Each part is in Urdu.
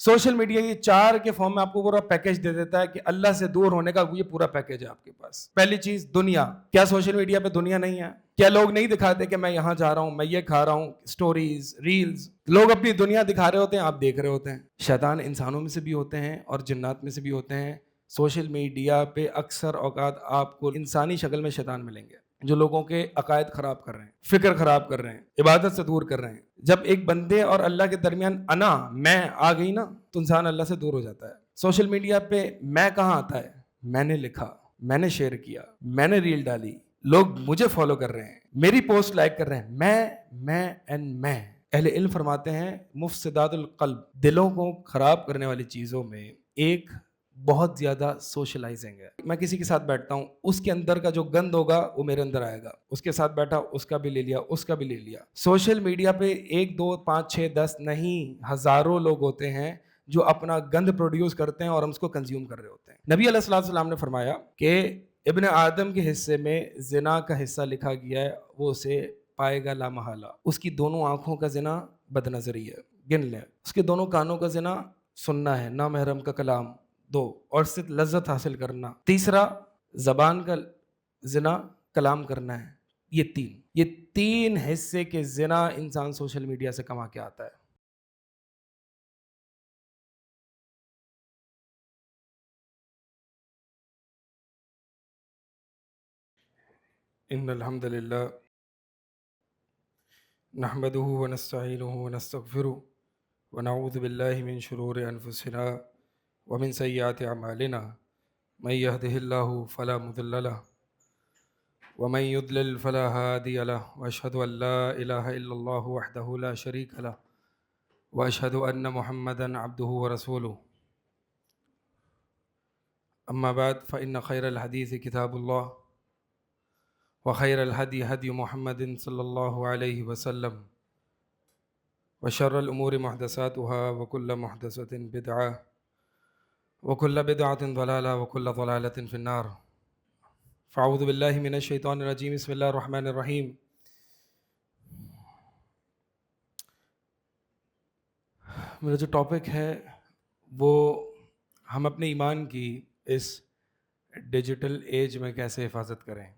سوشل میڈیا یہ 4 کے فارم میں آپ کو پورا پیکج دے دیتا ہے کہ اللہ سے دور ہونے کا یہ پورا پیکج ہے آپ کے پاس. پہلی چیز دنیا. کیا سوشل میڈیا پہ دنیا نہیں ہے؟ کیا لوگ نہیں دکھاتے کہ میں یہاں جا رہا ہوں, میں یہ کھا رہا ہوں, سٹوریز, ریلز, لوگ اپنی دنیا دکھا رہے ہوتے ہیں, آپ دیکھ رہے ہوتے ہیں. شیطان انسانوں میں سے بھی ہوتے ہیں اور جنات میں سے بھی ہوتے ہیں. سوشل میڈیا پہ اکثر اوقات آپ کو انسانی شکل میں شیطان ملیں گے جو لوگوں کے عقائد خراب کر رہے ہیں, فکر خراب کر رہے ہیں, عبادت سے دور کر رہے ہیں. جب ایک بندے اور اللہ کے درمیان میں آ گئی نا تو انسان اللہ سے دور ہو جاتا ہے. سوشل میڈیا پہ میں کہاں آتا ہے؟ میں نے لکھا, میں نے شیئر کیا, میں نے ریل ڈالی, لوگ مجھے فالو کر رہے ہیں, میری پوسٹ لائک کر رہے ہیں. میں اہل علم فرماتے ہیں مفسدات القلب, دلوں کو خراب کرنے والی چیزوں میں ایک بہت زیادہ سوشلائزنگ ہے. میں کسی کے ساتھ بیٹھتا ہوں, اس کے اندر کا جو گند ہوگا وہ میرے اندر آئے گا. اس کے ساتھ بیٹھا, اس کا بھی لے لیا, اس کا بھی لے لیا. سوشل میڈیا پہ 1 2 5 6 10 نہیں, ہزاروں لوگ ہوتے ہیں جو اپنا گند پروڈیوس کرتے ہیں اور ہم اس کو کنزیوم کر رہے ہوتے ہیں. نبی علیہ الصلوۃ والسلام نے فرمایا کہ ابن آدم کے حصے میں زنا کا حصہ لکھا گیا ہے, وہ اسے پائے گا لا محالہ. اس کی دونوں آنکھوں کا زنا بد نظری ہے, گن لیں. اس کے دونوں کانوں کا زنا سننا ہے, نامحرم کا کلام 2, اور صرف لذت حاصل کرنا. تیسرا زبان کا زنا کلام کرنا ہے. یہ تین حصے کے زنا انسان سوشل میڈیا سے کما کے آتا ہے. ان الحمد للہ نحمده ونستعینه ونستغفره ونعوذ باللہ من شرور انفسنا ومن سیئات اعمالنا من يهده الله فلا مضل له ومن يضلل فلا هادي له واشهد ان لا اله الا الله وحده لا شريك له واشهد ان محمدا عبده ورسوله. اما بعد فان خير الحديث كتاب الله وخير الهدي هدي محمد صلى الله عليه وسلم وشر الأمور محدثاتها وكل محدثة بدعة وكل بدعة ضلالة وكل ضلالة في النار. فاعوذ بالله من الشيطان الرجيم. بسم الله الرحمن الرحيم. میرا جو ٹاپک ہے وہ ہم اپنے ایمان کی اس ڈیجیٹل ایج میں کیسے حفاظت کریں.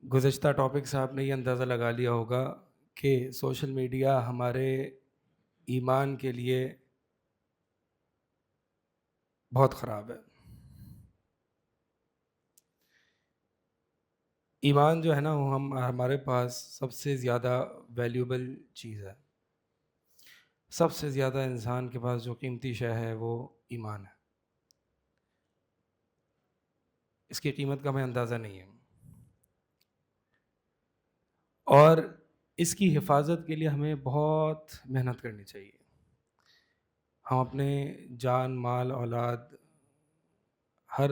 گزشتہ ٹاپک سے آپ نے یہ اندازہ لگا لیا ہوگا کہ سوشل میڈیا ہمارے ایمان کے لیے بہت خراب ہے. ایمان جو ہے نا وہ ہمارے پاس سب سے زیادہ ویلیوبل چیز ہے. سب سے زیادہ انسان کے پاس جو قیمتی شے ہے وہ ایمان ہے. اس کی قیمت کا ہمیں اندازہ نہیں ہے, اور اس کی حفاظت کے لیے ہمیں بہت محنت کرنی چاہیے. ہم اپنے جان, مال, اولاد, ہر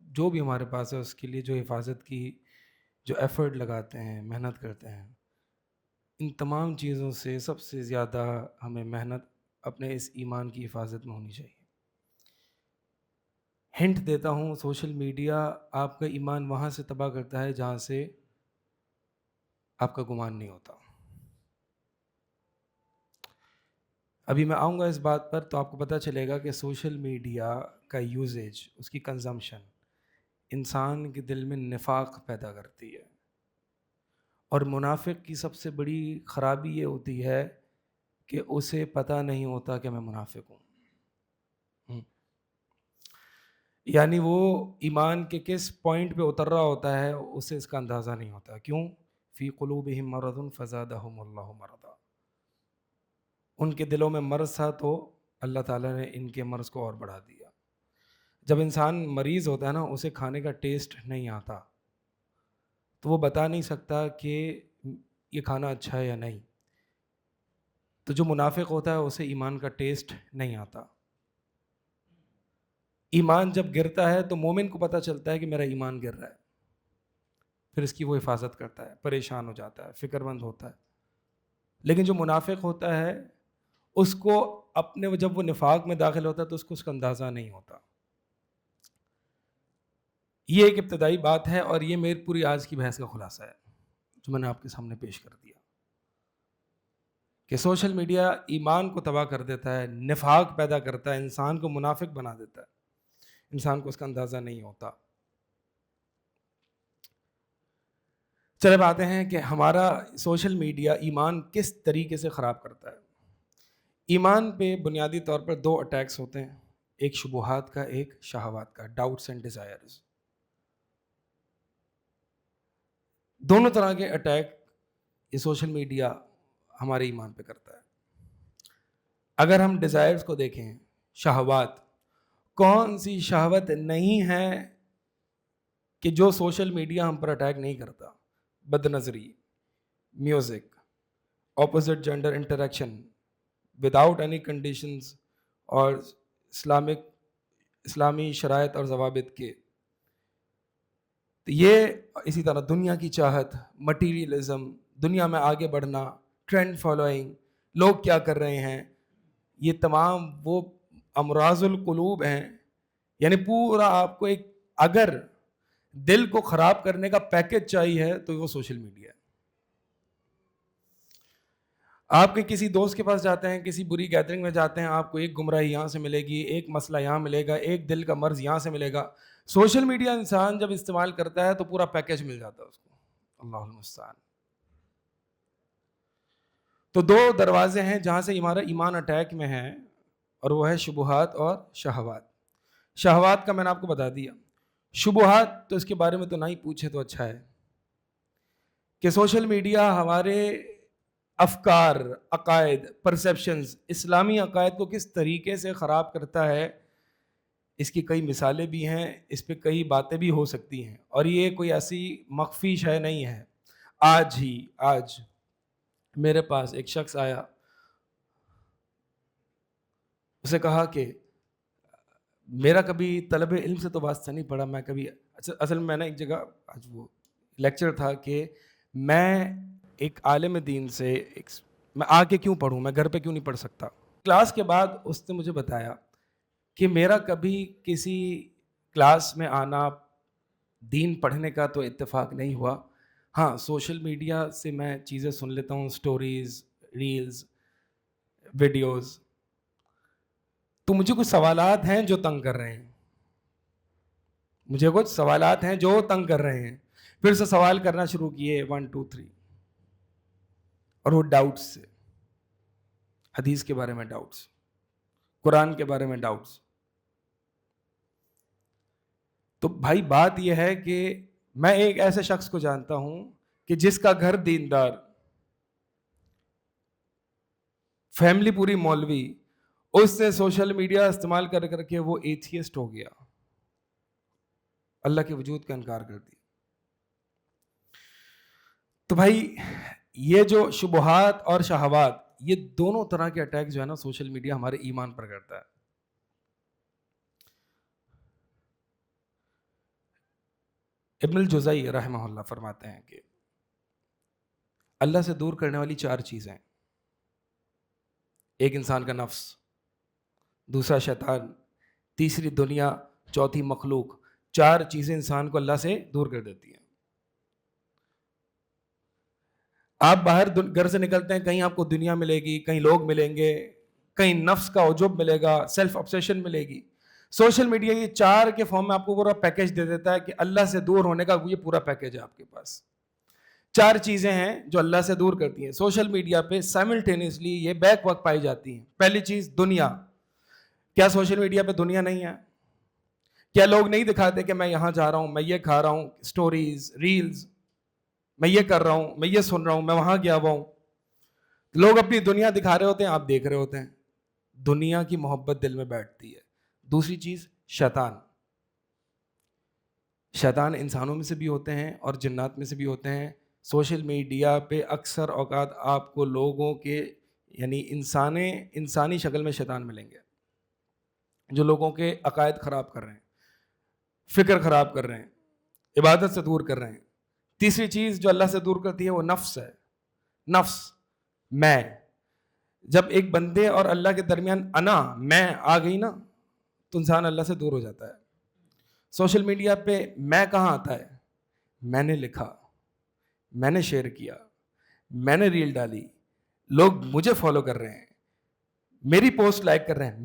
جو بھی ہمارے پاس ہے اس کے لیے جو حفاظت کی جو ایفرٹ لگاتے ہیں, محنت کرتے ہیں, ان تمام چیزوں سے سب سے زیادہ ہمیں محنت اپنے اس ایمان کی حفاظت میں ہونی چاہیے. ہنٹ دیتا ہوں, سوشل میڈیا آپ کا ایمان وہاں سے تباہ کرتا ہے جہاں سے آپ کا گمان نہیں ہوتا. ابھی میں آؤں گا اس بات پر تو آپ کو پتہ چلے گا کہ سوشل میڈیا کا یوزیج, اس کی کنزمپشن انسان کے دل میں نفاق پیدا کرتی ہے. اور منافق کی سب سے بڑی خرابی یہ ہوتی ہے کہ اسے پتہ نہیں ہوتا کہ میں منافق ہوں. یعنی وہ ایمان کے کس پوائنٹ پہ اتر رہا ہوتا ہے اسے اس کا اندازہ نہیں ہوتا. کیوں؟ فی قلوبہم مرض فزادہم اللہ مرضا. ان کے دلوں میں مرض تھا تو اللہ تعالیٰ نے ان کے مرض کو اور بڑھا دیا. جب انسان مریض ہوتا ہے نا, اسے کھانے کا ٹیسٹ نہیں آتا تو وہ بتا نہیں سکتا کہ یہ کھانا اچھا ہے یا نہیں. تو جو منافق ہوتا ہے اسے ایمان کا ٹیسٹ نہیں آتا. ایمان جب گرتا ہے تو مومن کو پتہ چلتا ہے کہ میرا ایمان گر رہا ہے, پھر اس کی وہ حفاظت کرتا ہے, پریشان ہو جاتا ہے, فکر مند ہوتا ہے. لیکن جو منافق ہوتا ہے اس کو اپنے جب وہ نفاق میں داخل ہوتا ہے تو اس کا اندازہ نہیں ہوتا. یہ ایک ابتدائی بات ہے اور یہ میری پوری آج کی بحث کا خلاصہ ہے جو میں نے آپ کے سامنے پیش کر دیا کہ سوشل میڈیا ایمان کو تباہ کر دیتا ہے، نفاق پیدا کرتا ہے، انسان کو منافق بنا دیتا ہے، انسان کو اس کا اندازہ نہیں ہوتا۔ چلے اب آتے ہیں کہ ہمارا سوشل میڈیا ایمان کس طریقے سے خراب کرتا ہے۔ ایمان پہ بنیادی طور پر دو اٹیکس ہوتے ہیں، ایک شبہات کا، ایک شہوات کا، ڈاؤٹس اینڈ ڈیزائرز۔ دونوں طرح کے اٹیک یہ سوشل میڈیا ہمارے ایمان پہ کرتا ہے۔ اگر ہم ڈیزائرز کو دیکھیں، شہوات، کون سی شہوت نہیں ہے کہ جو سوشل میڈیا ہم پر اٹیک نہیں کرتا؟ بد نظری، music, opposite gender interaction without any conditions اور اسلامی شرائط اور ضوابط کے، تو یہ اسی طرح دنیا کی چاہت، مٹیریلزم، دنیا میں آگے بڑھنا، ٹرینڈ فالوئنگ، لوگ کیا کر رہے ہیں، یہ تمام وہ امراض القلوب ہیں۔ یعنی پورا آپ کو ایک اگر دل کو خراب کرنے کا پیکج چاہیے تو وہ سوشل میڈیا ہے۔ آپ کے کسی دوست کے پاس جاتے ہیں، کسی بری گیدرنگ میں جاتے ہیں، آپ کو ایک گمراہی یہاں سے ملے گی، ایک مسئلہ یہاں ملے گا، ایک دل کا مرض یہاں سے ملے گا۔ سوشل میڈیا انسان جب استعمال کرتا ہے تو پورا پیکج مل جاتا ہے اس کو۔ اللہ المستعان۔ تو دو دروازے ہیں جہاں سے ہمارا ایمان اٹیک میں ہے، اور وہ ہے شبہات اور شہوات۔ شہوات کا میں نے آپ کو بتا دیا، شبہات تو اس کے بارے میں تو نہ ہی پوچھے تو اچھا ہے کہ سوشل میڈیا ہمارے افکار، عقائد، پرسیپشنز، اسلامی عقائد کو کس طریقے سے خراب کرتا ہے، اس کی کئی مثالیں بھی ہیں، اس پہ کئی باتیں بھی ہو سکتی ہیں، اور یہ کوئی ایسی مخفی شے نہیں ہے۔ آج میرے پاس ایک شخص آیا، اسے کہا کہ میرا کبھی طلب علم سے تو واسطہ نہیں پڑا، میں کبھی اصل میں نے ایک جگہ آج وہ لیکچر تھا کہ میں ایک عالم دین سے میں آ کے کیوں پڑھوں، میں گھر پہ کیوں نہیں پڑھ سکتا۔ کلاس کے بعد اس نے مجھے بتایا کہ میرا کبھی کسی کلاس میں آنا، دین پڑھنے کا تو اتفاق نہیں ہوا، ہاں سوشل میڈیا سے میں چیزیں سن لیتا ہوں، سٹوریز، ریلز، ویڈیوز، تو مجھے کچھ سوالات ہیں جو تنگ کر رہے ہیں، مجھے کچھ سوالات ہیں جو تنگ کر رہے ہیں۔ پھر سے سوال کرنا شروع کیے 1 2 3، اور وہ ڈاؤٹس سے، حدیث کے بارے میں ڈاؤٹس، قرآن کے بارے میں ڈاؤٹس۔ تو بھائی بات یہ ہے کہ میں ایک ایسے شخص کو جانتا ہوں کہ جس کا گھر دیندار، فیملی پوری مولوی، اس سے سوشل میڈیا استعمال کر کر کے وہ ایتھیسٹ ہو گیا، اللہ کے وجود کا انکار کر دیا۔ تو بھائی یہ جو شبہات اور شہوات، یہ دونوں طرح کے اٹیک جو ہے نا سوشل میڈیا ہمارے ایمان پر کرتا ہے۔ ابن الجوزی رحمہ اللہ فرماتے ہیں کہ اللہ سے دور کرنے والی 4 چیزیں، ایک انسان کا نفس، دوسرا شیطان، تیسری دنیا، چوتھی مخلوق۔ 4 چیزیں انسان کو اللہ سے دور کر دیتی ہیں۔ آپ باہر گھر سے نکلتے ہیں، کہیں آپ کو دنیا ملے گی، کہیں لوگ ملیں گے، کہیں نفس کا عجب ملے گا، سیلف obsession ملے گی۔ سوشل میڈیا یہ 4 کے فارم میں آپ کو پورا پیکج دے دیتا ہے کہ اللہ سے دور ہونے کا یہ پورا پیکج ہے آپ کے پاس۔ 4 چیزیں ہیں جو اللہ سے دور کرتی ہیں۔ سوشل میڈیا پہ سائملٹینیسلی یہ بیک وقت پائی جاتی ہیں۔ پہلی چیز دنیا۔ کیا سوشل میڈیا پہ دنیا نہیں ہے؟ کیا لوگ نہیں دکھاتے کہ میں یہاں جا رہا ہوں، میں یہ کھا رہا ہوں، سٹوریز، ریلز، میں یہ کر رہا ہوں، میں یہ سن رہا ہوں، میں وہاں گیا ہوا ہوں۔ لوگ اپنی دنیا دکھا رہے ہوتے ہیں، آپ دیکھ رہے ہوتے ہیں۔ دنیا کی محبت دل میں بیٹھتی ہے۔ دوسری چیز شیطان۔ شیطان انسانوں میں سے بھی ہوتے ہیں اور جنات میں سے بھی ہوتے ہیں۔ سوشل میڈیا پہ اکثر اوقات آپ کو لوگوں کے یعنی انسانی شکل میں شیطان ملیں گے جو لوگوں کے عقائد خراب کر رہے ہیں، فکر خراب کر رہے ہیں، عبادت سے دور کر رہے ہیں۔ تیسری چیز جو اللہ سے دور کرتی ہے وہ نفس ہے۔ نفس، میں، جب ایک بندے اور اللہ کے درمیان میں آ گئی نا تو انسان اللہ سے دور ہو جاتا ہے۔ سوشل میڈیا پہ میں کہاں آتا ہے؟ میں نے لکھا، میں نے شیئر کیا، میں نے ریل ڈالی، لوگ مجھے فالو کر رہے ہیں, میری پوسٹ لائک کر رہے ہیں,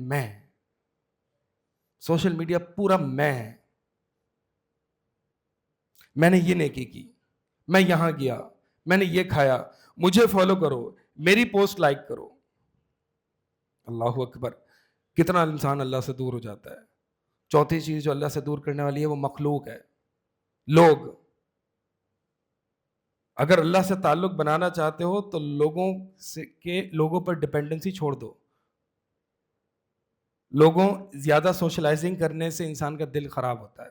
میں سوشل میڈیا پورا میں ہے. میں نے یہ نیکی کی, میں یہاں گیا, میں نے یہ کھایا, مجھے فالو کرو, میری پوسٹ لائک کرو. اللہ اکبر, کتنا انسان اللہ سے دور ہو جاتا ہے. چوتھی چیز جو اللہ سے دور کرنے والی ہے وہ مخلوق ہے, لوگ. اگر اللہ سے تعلق بنانا چاہتے ہو تو لوگوں پر ڈپینڈنسی چھوڑ دو. لوگوں زیادہ سوشلائزنگ کرنے سے انسان کا دل خراب ہوتا ہے.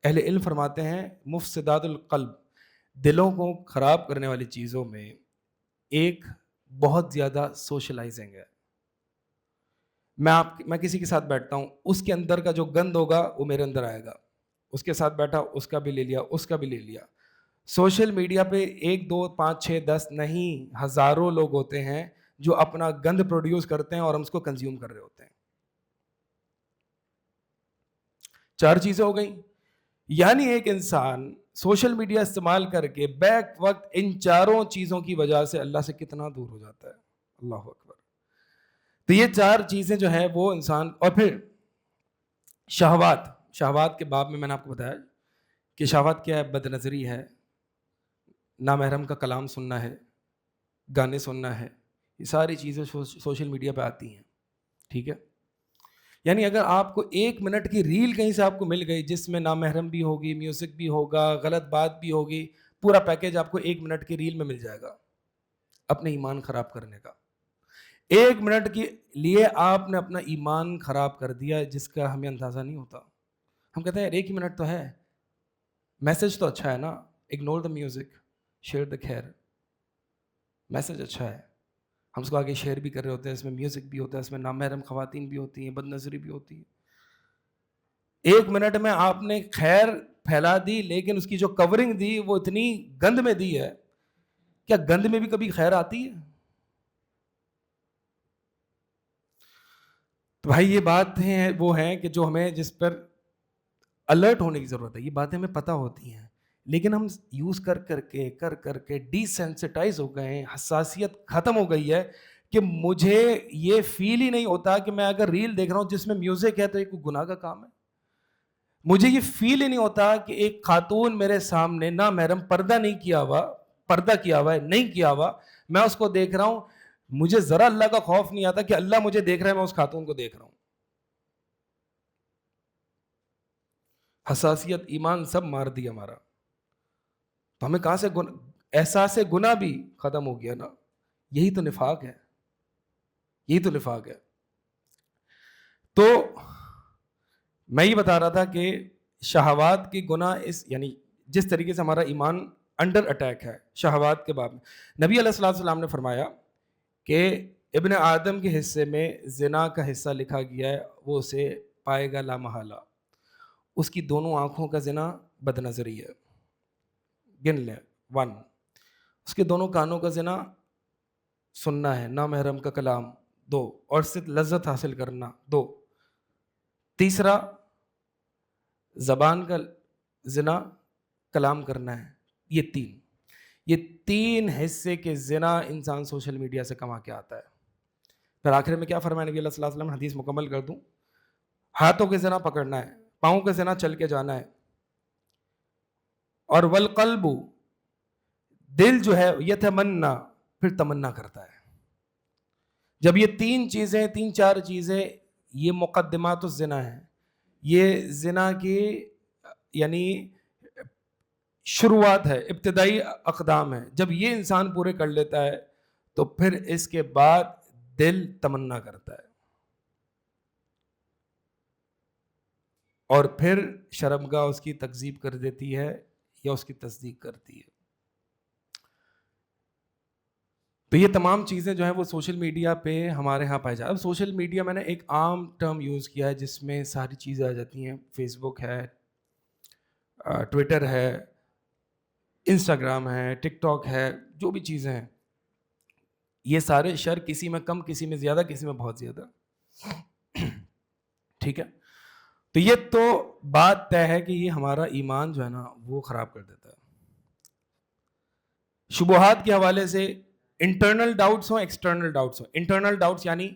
اہل علم فرماتے ہیں مفسدات القلب, دلوں کو خراب کرنے والی چیزوں میں ایک بہت زیادہ سوشلائزنگ ہے. میں کسی کے ساتھ بیٹھتا ہوں, اس کے اندر کا جو گند ہوگا وہ میرے اندر آئے گا. اس کے ساتھ بیٹھا, اس کا بھی لے لیا, اس کا بھی لے لیا. سوشل میڈیا پہ 1 2 5 6 10 نہیں, ہزاروں لوگ ہوتے ہیں جو اپنا گند پروڈیوس کرتے ہیں اور ہم اس کو کنزیوم کر رہے ہوتے ہیں. 4 چیزیں ہو گئیں. یعنی ایک انسان سوشل میڈیا استعمال کر کے بیک وقت ان 4 چیزوں کی وجہ سے اللہ سے کتنا دور ہو جاتا ہے. اللہ اکبر. تو یہ 4 چیزیں جو ہیں وہ انسان, اور پھر شہوات کے باب میں نے آپ کو بتایا کہ شہوات کیا ہے. بد نظری ہے, نامحرم کا کلام سننا ہے, گانے سننا ہے, یہ ساری چیزیں سوشل میڈیا پہ آتی ہیں. ٹھیک ہے, یعنی اگر آپ کو 1 منٹ کی ریل کہیں سے آپ کو مل گئی جس میں نامحرم بھی ہوگی, میوزک بھی ہوگا, غلط بات بھی ہوگی, پورا پیکیج آپ کو 1 منٹ کی ریل میں مل جائے گا اپنے ایمان خراب کرنے کا. 1 منٹ کے لیے آپ نے اپنا ایمان خراب کر دیا جس کا ہمیں اندازہ نہیں ہوتا. ہم کہتے ہیں 1 ہی منٹ تو ہے, میسج تو اچھا ہے نا, ignore the music, share the خیر. میسج اچھا ہے, ہم اس کو آگے شیئر بھی کر رہے ہوتے ہیں, اس میں میوزک بھی ہوتا ہے, اس میں نامحرم خواتین بھی ہوتی ہیں, بد نظری بھی ہوتی ہے. 1 منٹ میں آپ نے خیر پھیلا دی, لیکن اس کی جو کورنگ دی وہ اتنی گند میں دی ہے. کیا گند میں بھی کبھی خیر آتی ہے؟ تو بھائی یہ باتیں وہ ہیں کہ جو ہمیں, جس پر الرٹ ہونے کی ضرورت ہے. یہ باتیں ہمیں پتہ ہوتی ہیں, لیکن ہم یوز کر کے ڈی سینسٹائز ہو گئے ہیں, حساسیت ختم ہو گئی ہے کہ مجھے یہ فیل ہی نہیں ہوتا کہ میں اگر ریل دیکھ رہا ہوں جس میں میوزک ہے تو یہ کوئی گناہ کا کام ہے. مجھے یہ فیل ہی نہیں ہوتا کہ ایک خاتون میرے سامنے نامحرم پردہ کیا ہوا ہے, نہیں کیا ہوا, میں اس کو دیکھ رہا ہوں, مجھے ذرا اللہ کا خوف نہیں آتا کہ اللہ مجھے دیکھ رہا ہے, میں اس خاتون کو دیکھ رہا ہوں. حساسیت, ایمان سب مار دیا ہمارا. تو ہمیں کہاں سے احساس گناہ بھی ختم ہو گیا نا. یہی تو نفاق ہے, یہی تو نفاق ہے. تو میں یہ بتا رہا تھا کہ شہوات کی گناہ یعنی جس طریقے سے ہمارا ایمان انڈر اٹیک ہے شہوات کے باب میں. نبی علیہ السلام نے فرمایا کہ ابن آدم کے حصے میں زنا کا حصہ لکھا گیا ہے, وہ اسے پائے گا لا محالہ. اس کی دونوں آنکھوں کا زنا بد نظری ہے, گن لیں 1. اس کے دونوں کانوں کا زنا سننا ہے, نامحرم کا کلام 2, اور صرف لذت حاصل کرنا 2. تیسرا زبان کا زنا کلام کرنا ہے, یہ 3. یہ 3 حصے کے زنا انسان سوشل میڈیا سے کما کے آتا ہے. پھر آخر میں کیا فرمایا نبی علیہ السلام, حدیث مکمل کر دوں, ہاتھوں کے زنا پکڑنا ہے, پاؤں کے زنا چل کے جانا ہے, اور والقلب, دل جو ہے یتمنا, پھر تمنا کرتا ہے. جب یہ 3 چیزیں 3-4 چیزیں, یہ مقدمات الزنا ہیں, یہ زنا کی یعنی شروعات ہے, ابتدائی اقدام ہے. جب یہ انسان پورے کر لیتا ہے تو پھر اس کے بعد دل تمنا کرتا ہے, اور پھر شرمگاہ اس کی تکذیب کر دیتی ہے یا اس کی تصدیق کرتی ہے. تو یہ تمام چیزیں جو ہیں وہ سوشل میڈیا پہ ہمارے ہاں پائی جائیں. اب سوشل میڈیا میں نے ایک عام ٹرم یوز کیا ہے جس میں ساری چیزیں آ جاتی ہیں. فیس بک ہے, ٹویٹر ہے, انسٹاگرام ہے, ٹک ٹاک ہے, جو بھی چیزیں ہیں, یہ سارے شر کسی میں کم, کسی میں زیادہ, کسی میں بہت زیادہ. ٹھیک ہے, تو یہ تو بات طے ہے کہ یہ ہمارا ایمان جو ہے نا وہ خراب کر دیتا ہے. شبہات کے حوالے سے انٹرنل ڈاؤٹس ہوں ایکسٹرنل ڈاؤٹس ہوں. انٹرنل ڈاؤٹس یعنی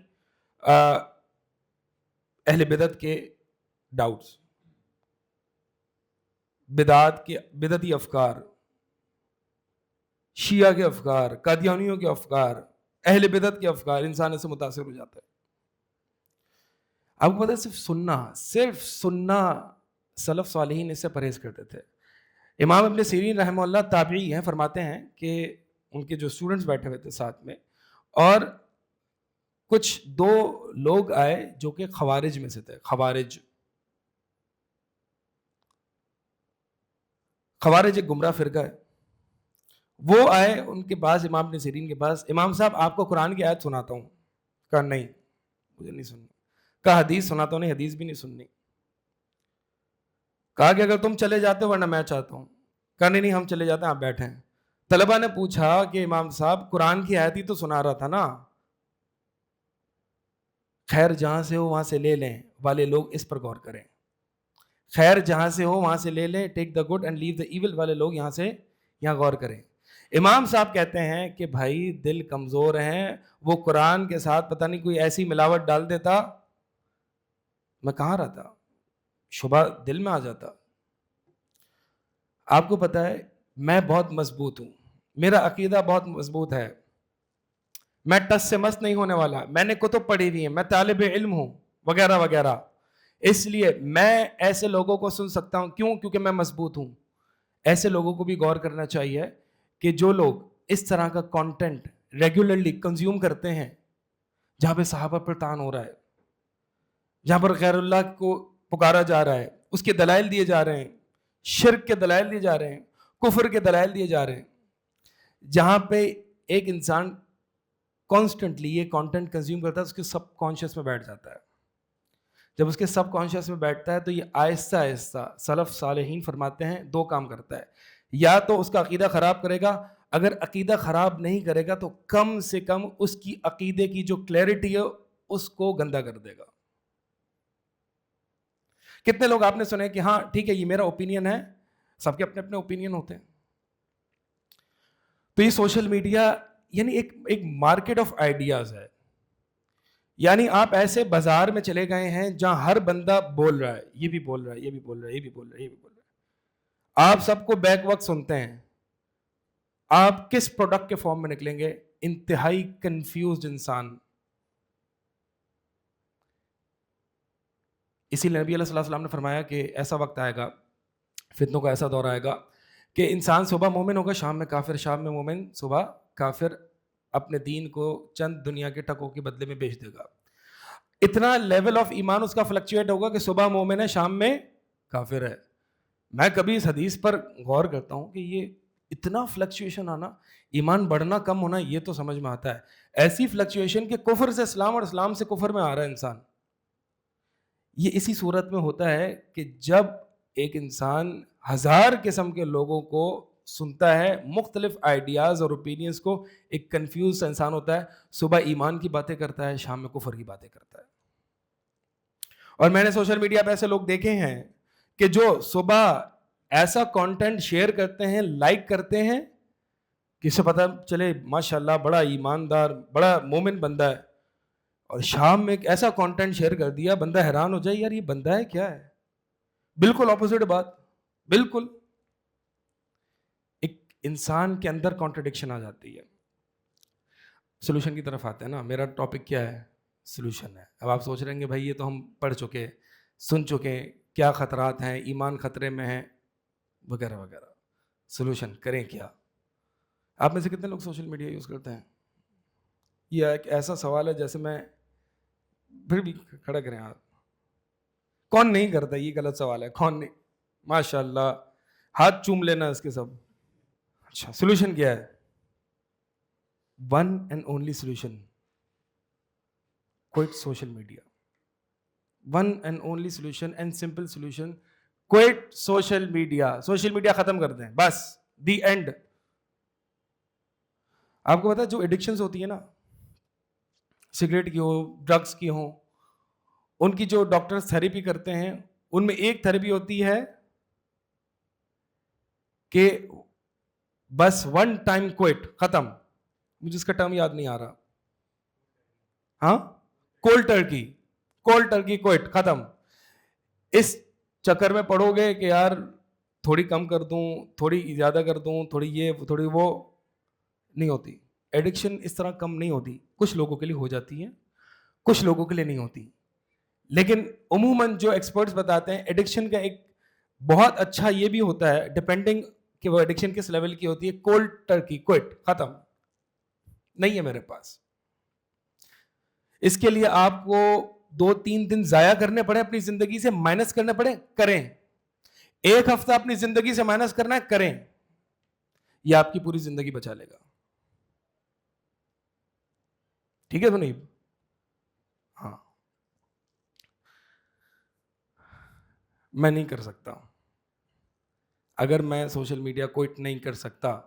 اہل بدعت کے ڈاؤٹس, بدعتی افکار, شیعہ کے افکار, قادیانیوں کے افکار, اہل بدعت کے افکار, انسان اس سے متاثر ہو جاتا ہے. آپ کو پتا ہے صرف سننا سلف صالحین اس سے پرہیز کرتے تھے. امام ابن سیرین رحمہ اللہ تابعی ہیں, فرماتے ہیں کہ ان کے جو اسٹوڈنٹس بیٹھے ہوئے تھے ساتھ میں, اور کچھ دو لوگ آئے جو کہ خوارج میں سے تھے. خوارج ایک گمراہ فرقہ ہے. وہ آئے ان کے پاس, امام ابن سیرین کے پاس, امام صاحب آپ کو قرآن کی آیت سناتا ہوں. کہا نہیں مجھے نہیں سننی. کہا حدیث سناتا ہوں. نہیں حدیث بھی نہیں سننی. کہا کہ اگر تم چلے جاتے ہو ورنہ میں چاہتا ہوں. کہا نہیں ہم چلے جاتے ہیں, آپ بیٹھیں. طلبہ نے پوچھا کہ امام صاحب قرآن کی آیت ہی تو سنا رہا تھا نا. خیر جہاں سے ہو وہاں سے لے لیں والے لوگ اس پر غور کریں. خیر جہاں سے ہو وہاں سے لے لیں, take the good and leave the evil والے لوگ یہاں غور کریں. امام صاحب کہتے ہیں کہ بھائی دل کمزور ہیں, وہ قرآن کے ساتھ پتہ نہیں کوئی ایسی ملاوٹ ڈال دیتا, میں کہاں رہتا, شبہ دل میں آ جاتا. آپ کو پتہ ہے میں بہت مضبوط ہوں, میرا عقیدہ بہت مضبوط ہے, میں ٹس سے مس نہیں ہونے والا, میں نے کتب پڑھی ہوئی ہیں, میں طالب علم ہوں وغیرہ وغیرہ. اس لیے میں ایسے لوگوں کو سن سکتا ہوں. کیوں؟ کیونکہ میں مضبوط ہوں. ایسے لوگوں کو بھی غور کرنا چاہیے کہ جو لوگ اس طرح کا کانٹینٹ ریگولرلی کنزیوم کرتے ہیں, جہاں پہ صحابہ پر طعن ہو رہا ہے, جہاں پر غیر اللہ کو پکارا جا رہا ہے, اس کے دلائل دیے جا رہے ہیں, شرک کے دلائل دیے جا رہے ہیں, کفر کے دلائل دیے جا رہے ہیں, جہاں پہ ایک انسان کانسٹنٹلی یہ کانٹینٹ کنزیوم کرتا ہے, اس کے سب کانشیس میں بیٹھ جاتا ہے. جب اس کے سب کانشیس میں بیٹھتا ہے تو یہ آہستہ آہستہ سلف صالحین فرماتے ہیں دو کام کرتا ہے. یا تو اس کا عقیدہ خراب کرے گا, اگر عقیدہ خراب نہیں کرے گا تو کم سے کم اس کی عقیدے کی جو کلیئرٹی ہے اس کو گندا کر دے گا. کتنے لوگ آپ نے سنے کہ ہاں ٹھیک ہے یہ میرا اوپینین ہے, سب کے اپنے اپنے اوپینین ہوتے ہیں. تو یہ سوشل میڈیا یعنی ایک مارکیٹ آف آئیڈیاز ہے. یعنی آپ ایسے بازار میں چلے گئے ہیں جہاں ہر بندہ بول رہا ہے, یہ بھی بول رہا ہے, یہ بھی بول رہا ہے, یہ بھی بول رہا ہے, یہ بھی بول رہا ہے. آپ سب کو بیک وقت سنتے ہیں. آپ کس پروڈکٹ کے فارم میں نکلیں گے؟ انتہائی کنفیوزڈ انسان. اسی لیے نبی علیہ الصلوۃ والسلام نے فرمایا کہ ایسا وقت آئے گا, فتنوں کا ایسا دور آئے گا کہ انسان صبح مومن ہوگا, شام میں کافر, شام میں مومن, صبح کافر, اپنے دین کو چند دنیا کے ٹکوں کے بدلے میں بیچ دے گا. اتنا لیول آف ایمان اس کا فلکچویٹ ہوگا کہ صبح مومن ہے, شام میں کافر ہے. میں کبھی اس حدیث پر غور کرتا ہوں کہ یہ اتنا فلکچویشن آنا, ایمان بڑھنا کم ہونا, یہ تو سمجھ میں آتا ہے. ایسی فلکچویشن کہ کفر سے اسلام اور اسلام سے کفر میں آ رہا ہے انسان. یہ اسی صورت میں ہوتا ہے کہ جب ایک انسان ہزار قسم کے لوگوں کو سنتا ہے, مختلف آئیڈیاز اور اوپینینز کو, ایک کنفیوز انسان ہوتا ہے, صبح ایمان کی باتیں کرتا ہے, شام میں کفر کی باتیں کرتا ہے. اور میں نے سوشل میڈیا پہ ایسے لوگ دیکھے ہیں کہ جو صبح ایسا کانٹینٹ شیئر کرتے ہیں, لائک کرتے ہیں کہ اسے پتہ چلے ماشاءاللہ بڑا ایماندار, بڑا مومن بندہ ہے, اور شام میں ایک ایسا کانٹینٹ شیئر کر دیا بندہ حیران ہو جائے یار یہ بندہ ہے کیا ہے. بالکل اپوزٹ بات. بالکل ایک انسان کے اندر کانٹرڈکشن آ جاتی ہے. سولوشن کی طرف آتے ہیں نا. میرا ٹاپک کیا ہے؟ سولوشن ہے. اب آپ سوچ رہے ہیں کہ بھائی یہ تو ہم پڑھ چکے, سن چکے, کیا خطرات ہیں, ایمان خطرے میں ہیں وغیرہ وغیرہ. سولوشن کریں کیا؟ آپ میں سے کتنے لوگ سوشل میڈیا یوز کرتے ہیں؟ یہ ایک ایسا سوال ہے جیسے میں پھر بھی کھڑا کریں آپ. کون نہیں کرتا؟ یہ غلط سوال ہے. کون نہیں؟ ماشاء اللہ ہاتھ چوم لینا اس کے سب. اچھا سولوشن کیا ہے؟ One and only solution, quit social media. One and only solution and simple solution, quit social media. Social media ختم کر دیں, بس دی اینڈ. آپ کو پتا ہے جو ایڈکشنز ہوتی ہیں نا, سگریٹ کی ہو, ڈرگس کی ہوں, ان کی جو ڈاکٹرز تھیراپی کرتے ہیں ان میں ایک تھیراپی ہوتی ہے کہ بس ون ٹائم کوئٹ, ختم. مجھے اس کا ٹرم یاد نہیں آ رہا. ہاں, cold turkey, cold turkey quit, ختم. اس چکر میں پڑو گے کہ یار تھوڑی کم کر دوں, تھوڑی زیادہ کر دوں, تھوڑی یہ تھوڑی وہ, نہیں ہوتی. ایڈکشن اس طرح کم نہیں ہوتی. کچھ لوگوں کے لیے ہو جاتی ہے, کچھ لوگوں کے لیے نہیں ہوتی. لیکن عموماً جو ایکسپرٹس بتاتے ہیں ایڈکشن کا ایک بہت اچھا یہ بھی ہوتا ہے, ڈپینڈنگ کہ وہ ایڈکشن کس لیول کی ہوتی ہے, کولڈ ٹرکی کوئٹ, ختم. نہیں ہے میرے پاس. اس کے لیے آپ کو 2-3 دن ضائع کرنے پڑے اپنی زندگی سے, مائنس کرنے پڑے, کریں. 1 ہفتہ اپنی زندگی سے مائنس کرنا ہے, کریں. یہ آپ کی پوری زندگی بچا لے گا. ٹھیک ہے سنیب؟ ہاں, میں نہیں کر سکتا. اگر میں سوشل میڈیا کوئٹ نہیں کر سکتا,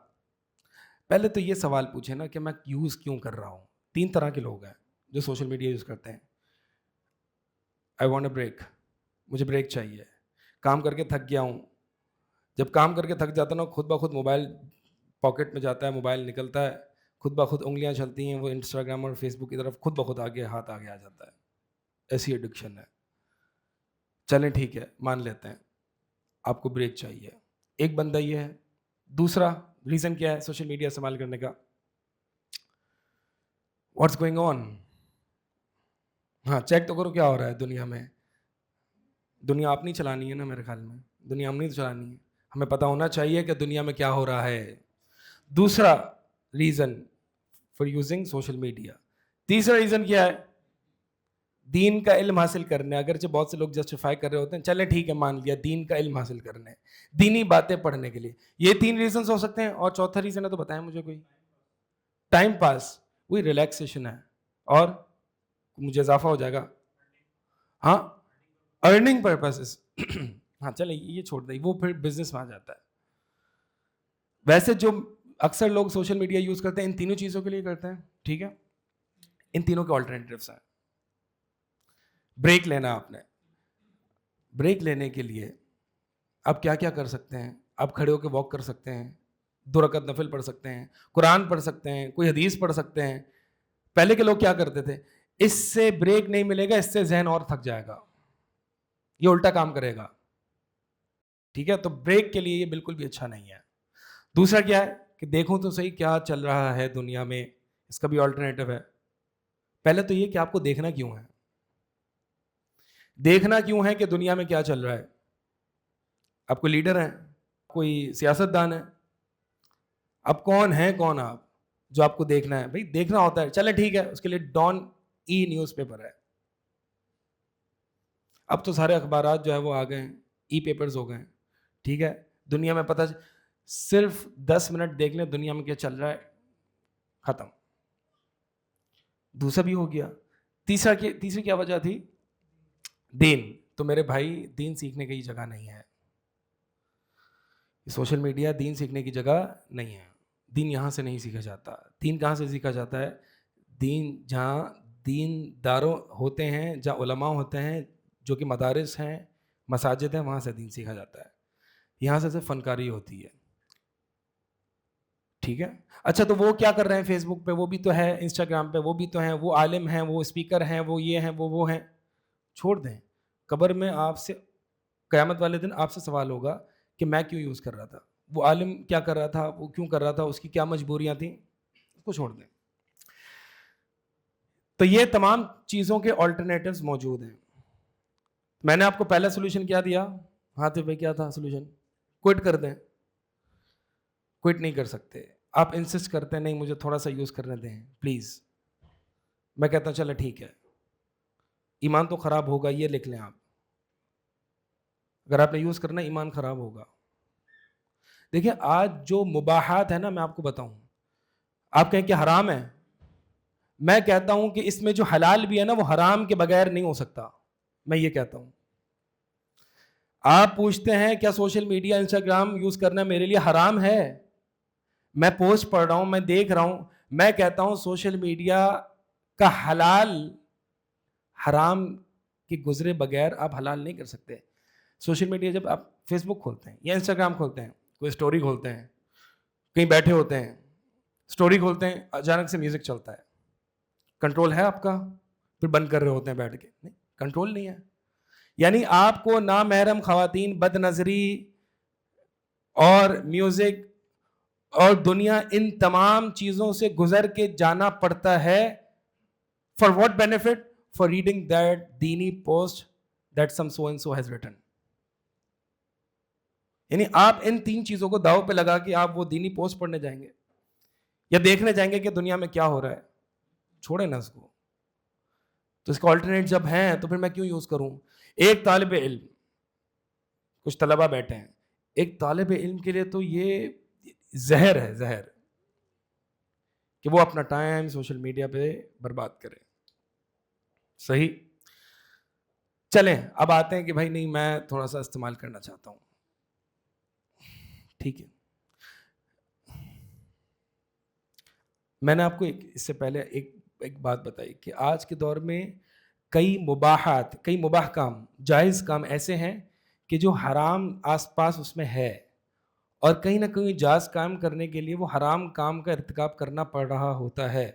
پہلے تو یہ سوال پوچھے نا کہ میں یوز کیوں کر رہا ہوں. 3 طرح کے لوگ ہیں جو سوشل میڈیا یوز کرتے ہیں. آئی وانٹ اے بریک, مجھے بریک چاہیے, کام کر کے تھک گیا ہوں. جب کام کر کے تھک جاتا نا, خود بخود موبائل پاکٹ میں جاتا ہے, موبائل نکلتا ہے, خود بخود انگلیاں چلتی ہیں, وہ انسٹاگرام اور فیس بک کی طرف خود بخود ہاتھ آگے آ جاتا ہے. ایسی ایڈکشن ہے. چلیں ٹھیک ہے, مان لیتے ہیں آپ کو بریک چاہیے. ایک بندہ یہ ہے. دوسرا ریزن کیا ہے سوشل میڈیا استعمال کرنے کا؟ What's going on. ہاں, چیک تو کرو کیا ہو رہا ہے دنیا میں. دنیا آپ نہیں چلانی ہے نا, میرے خیال میں دنیا ہم نہیں چلانی ہے. ہمیں پتہ ہونا چاہیے کہ دنیا میں کیا ہو رہا ہے. دوسرا reason for using social media. تیسرا ریزن کیا ہے؟ دین کا علم حاصل کرنے. اگرچہ بہت سے لوگ جسٹیفائی کر رہے ہوتے ہیں, چلیں ٹھیک ہے مان لیا, دین کا علم حاصل کرنے, دینی باتیں پڑھنے کے لیے. یہ 3 ریزنس ہو سکتے ہیں. اور چوتھا ریزن ہے تو بتائیں مجھے کوئی. ٹائم پاس, وہی ریلیکسیشن ہے, اور مجھے اضافہ ہو جائے گا. ہاں, ارننگ پرپسز. ہاں چلیں یہ چھوڑ دیں, وہ پھر بزنس میں آ جاتا ہے. ویسے جو اکثر لوگ سوشل میڈیا یوز کرتے ہیں ان تینوں چیزوں کے لیے کرتے ہیں. ٹھیک ہے, ان تینوں کے آلٹرنیٹیوس ہیں. بریک لینا آپ نے. بریک لینے کے لیے آپ کیا کیا کر سکتے ہیں؟ آپ کھڑے ہو کے واک کر سکتے ہیں, 2 رکعت نفل پڑھ سکتے ہیں, قرآن پڑھ سکتے ہیں, کوئی حدیث پڑھ سکتے ہیں. پہلے کے لوگ کیا کرتے تھے, اس سے بریک نہیں ملے گا, اس سے ذہن اور تھک جائے گا, یہ الٹا کام کرے گا. ٹھیک ہے, تو بریک کے لیے یہ بالکل بھی اچھا نہیں ہے. دوسرا کیا ہے کہ دیکھوں تو صحیح کیا چل رہا ہے دنیا میں, اس کا بھی آلٹرنیٹو ہے. پہلے تو یہ کہ آپ کو دیکھنا کیوں ہے. دیکھنا کیوں ہے کہ دنیا میں کیا چل رہا ہے. آپ کوئی لیڈر ہیں, کوئی سیاست دان ہے, اب کون ہیں کون آپ جو آپ کو دیکھنا ہے. بھائی دیکھنا ہوتا ہے, چلے ٹھیک ہے, اس کے لیے ڈان ای نیوز پیپر ہے. اب تو سارے اخبارات جو ہے وہ آ گئے ہیں, ای پیپرز ہو گئے ہیں. ٹھیک ہے, دنیا میں پتہ, صرف 10 منٹ دیکھ لیں دنیا میں کیا چل رہا ہے, ختم. دوسرا بھی ہو گیا. تیسری کیا وجہ تھی؟ دین. تو میرے بھائی دین سیکھنے کی جگہ نہیں ہے. سوشل میڈیا دین سیکھنے کی جگہ نہیں ہے. دین یہاں سے نہیں سیکھا جاتا. دین کہاں سے سیکھا جاتا ہے؟ دین جہاں دین داروں ہوتے ہیں, جہاں علماء ہوتے ہیں, جو کہ مدارس ہیں, مساجد ہیں, وہاں سے دین سیکھا جاتا ہے. یہاں سے صرف فنکاری ہوتی ہے. ٹھیک ہے. اچھا تو وہ کیا کر رہے ہیں فیس بک پہ, وہ بھی تو ہے, انسٹاگرام پہ وہ بھی تو ہیں, وہ عالم ہیں, وہ اسپیکر ہیں, وہ یہ ہیں, وہ ہیں. چھوڑ دیں. قبر میں آپ سے قیامت والے دن آپ سے سوال ہوگا کہ میں کیوں یوز کر رہا تھا, وہ عالم کیا کر رہا تھا, وہ کیوں کر رہا تھا, اس کی کیا مجبوریاں تھیں, اس کو چھوڑ دیں. تو یہ تمام چیزوں کے آلٹرنیٹیوز موجود ہیں. میں نے آپ کو پہلا سولوشن کیا دیا, ہاتھ پہ کیا تھا سولوشن؟ کوئٹ کر دیں. کوئٹ نہیں کر سکتے. آپ انسسٹ کرتے ہیں نہیں مجھے تھوڑا سا یوز کرنے دیں پلیز. میں کہتا ہوں چلے ٹھیک ہے, ایمان تو خراب ہوگا, یہ لکھ لیں آپ. اگر آپ نے یوز کرنا ایمان خراب ہوگا. دیکھیں آج جو مباحات ہے نا, میں آپ کو بتاؤں, آپ کہیں کہ حرام ہے, میں کہتا ہوں کہ اس میں جو حلال بھی ہے نا وہ حرام کے بغیر نہیں ہو سکتا. میں یہ کہتا ہوں. آپ پوچھتے ہیں کیا سوشل میڈیا انسٹاگرام یوز کرنا میرے لیے حرام ہے؟ میں پوسٹ پڑھ رہا ہوں, میں دیکھ رہا ہوں, میں کہتا ہوں سوشل میڈیا کا حلال حرام کے گزرے بغیر آپ حلال نہیں کر سکتے. سوشل میڈیا جب آپ فیس بک کھولتے ہیں یا انسٹاگرام کھولتے ہیں, کوئی اسٹوری کھولتے ہیں, کہیں بیٹھے ہوتے ہیں, اسٹوری کھولتے ہیں, اچانک سے میوزک چلتا ہے, کنٹرول ہے آپ کا؟ پھر بند کر رہے ہوتے ہیں بیٹھ کے, نہیں, کنٹرول نہیں ہے. یعنی آپ کو نامحرم خواتین, بد نظری اور میوزک اور دنیا, ان تمام چیزوں سے گزر کے جانا پڑتا ہے. For what benefit? For reading that دینی post that some so and so has written. یعنی آپ ان 3 چیزوں کو داؤ پہ لگا کے آپ وہ دینی پوسٹ پڑھنے جائیں گے یا دیکھنے جائیں گے کہ دنیا میں کیا ہو رہا ہے. چھوڑے نا اس کو. تو اس کا آلٹرنیٹ جب ہیں تو پھر میں کیوں یوز کروں؟ ایک طالب علم, کچھ طلبہ بیٹھے ہیں, ایک طالب علم کے لیے تو یہ زہر ہے, زہر, کہ وہ اپنا ٹائم سوشل میڈیا پہ برباد کرے. صحیح. چلیں اب آتے ہیں کہ بھائی نہیں, میں تھوڑا سا استعمال کرنا چاہتا ہوں. ٹھیک ہے, میں نے آپ کو اس سے پہلے ایک بات بتائی کہ آج کے دور میں کئی مباحات, کئی مباح کام, جائز کام ایسے ہیں کہ جو حرام آس پاس اس میں ہے, اور کہیں نہ کہیں جائز کام کرنے کے لیے وہ حرام کام کا ارتکاب کرنا پڑ رہا ہوتا ہے.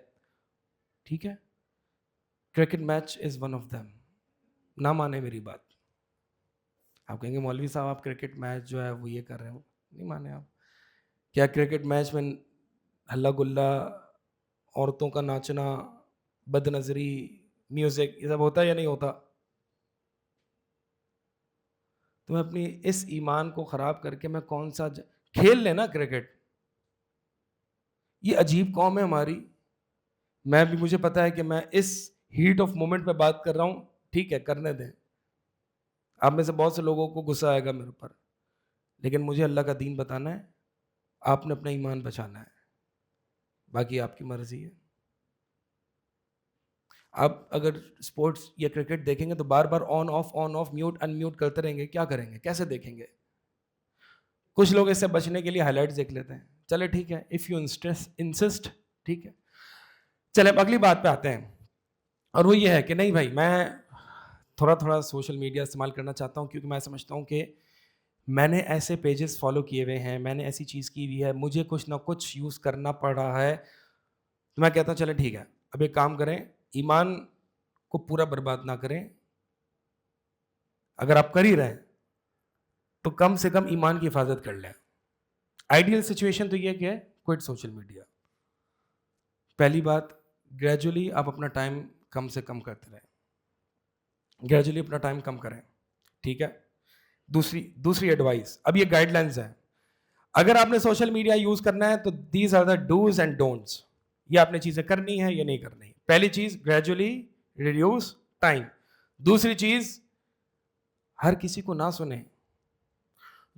ٹھیک ہے, cricket match is one of them. نہ مانے میری بات. آپ کہیں گے مولوی صاحب آپ کرکٹ میچ جو ہے وہ یہ کر رہے ہو, نہیں مانے آپ. کیا کرکٹ میچ میں ہلا گلا, عورتوں کا ناچنا, بد نظری, میوزک, یہ سب ہوتا ہے یا نہیں ہوتا؟ تو میں اپنی اس ایمان کو خراب کر کے میں کون سا کھیل لینا کرکٹ. یہ عجیب قوم ہے ہماری. میں بھی, مجھے پتا ہے کہ میں اس ہیٹ آف مومنٹ پہ بات کر رہا ہوں, ٹھیک ہے, کرنے دیں. آپ میں سے بہت سے لوگوں کو غصہ آئے گا میرے اوپر, لیکن مجھے اللہ کا دین بتانا ہے, آپ نے اپنا ایمان بچانا ہے, باقی آپ کی مرضی ہے. آپ اگر اسپورٹس یا کرکٹ دیکھیں گے تو بار بار آن آف میوٹ ان میوٹ کرتے رہیں گے, کیا کریں گے, کیسے دیکھیں گے؟ کچھ لوگ اس سے بچنے کے لیے ہائی لائٹس دیکھ لیتے ہیں. چلے ٹھیک ہے, اف یو انسسٹ, ٹھیک ہے. چلے اب اگلی بات پہ آتے ہیں, اور وہ یہ ہے کہ نہیں بھائی میں تھوڑا سوشل میڈیا استعمال کرنا چاہتا ہوں, کیونکہ میں سمجھتا ہوں کہ میں نے ایسے پیجز فالو کیے ہوئے ہیں, میں نے ایسی چیز کی ہوئی ہے, مجھے کچھ نہ کچھ یوز کرنا پڑ رہا ہے. تو میں کہتا ہوں چلے ٹھیک ہے, اب ایک کام کریں, ایمان کو پورا برباد نہ کریں. اگر آپ کر ہی رہے تو کم سے کم ایمان کی حفاظت کر لیں. آئیڈیل سچویشن تو یہ کہ ہے کوئٹ سوشل میڈیا. پہلی بات, گریجولی آپ اپنا ٹائم کم سے کم کرتے رہیں, گریجولی اپنا ٹائم کم کریں, ٹھیک ہے. دوسری ایڈوائس, اب یہ گائیڈ لائنز ہیں, اگر آپ نے سوشل میڈیا یوز کرنا ہے تو these are the dos and don'ts. یہ آپ نے چیزیں کرنی ہے یا نہیں کرنی. پہلی چیز, گریجولی ریڈیوس ٹائم. دوسری چیز, ہر کسی کو نہ سنیں.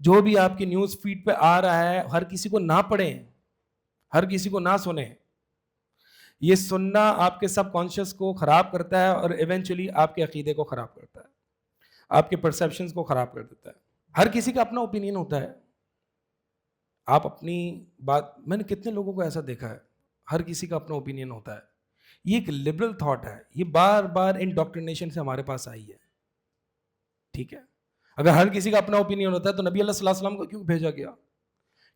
جو بھی آپ کی نیوز فیڈ پہ آ رہا ہے ہر کسی کو نہ پڑھیں, ہر کسی کو نہ سنیں. یہ سننا آپ کے سب کانشیس کو خراب کرتا ہے اور ایونچولی آپ کے عقیدے کو خراب کرتا ہے, آپ کے پرسیپشنز کو خراب کر دیتا ہے. ہر کسی کا اپنا اوپینین ہوتا ہے. آپ اپنی بات, میں نے کتنے لوگوں کو ایسا دیکھا ہے, ہر کسی کا اپنا اوپینین ہوتا ہے. یہ ایک لبرل تھاٹ ہے, یہ بار بار انڈوکٹرینیشن سے ہمارے پاس آئی ہے, ٹھیک ہے. اگر ہر کسی کا اپنا اوپینین ہوتا ہے تو نبی اللہ صلی اللہ علیہ وسلم کو کیوں بھیجا گیا؟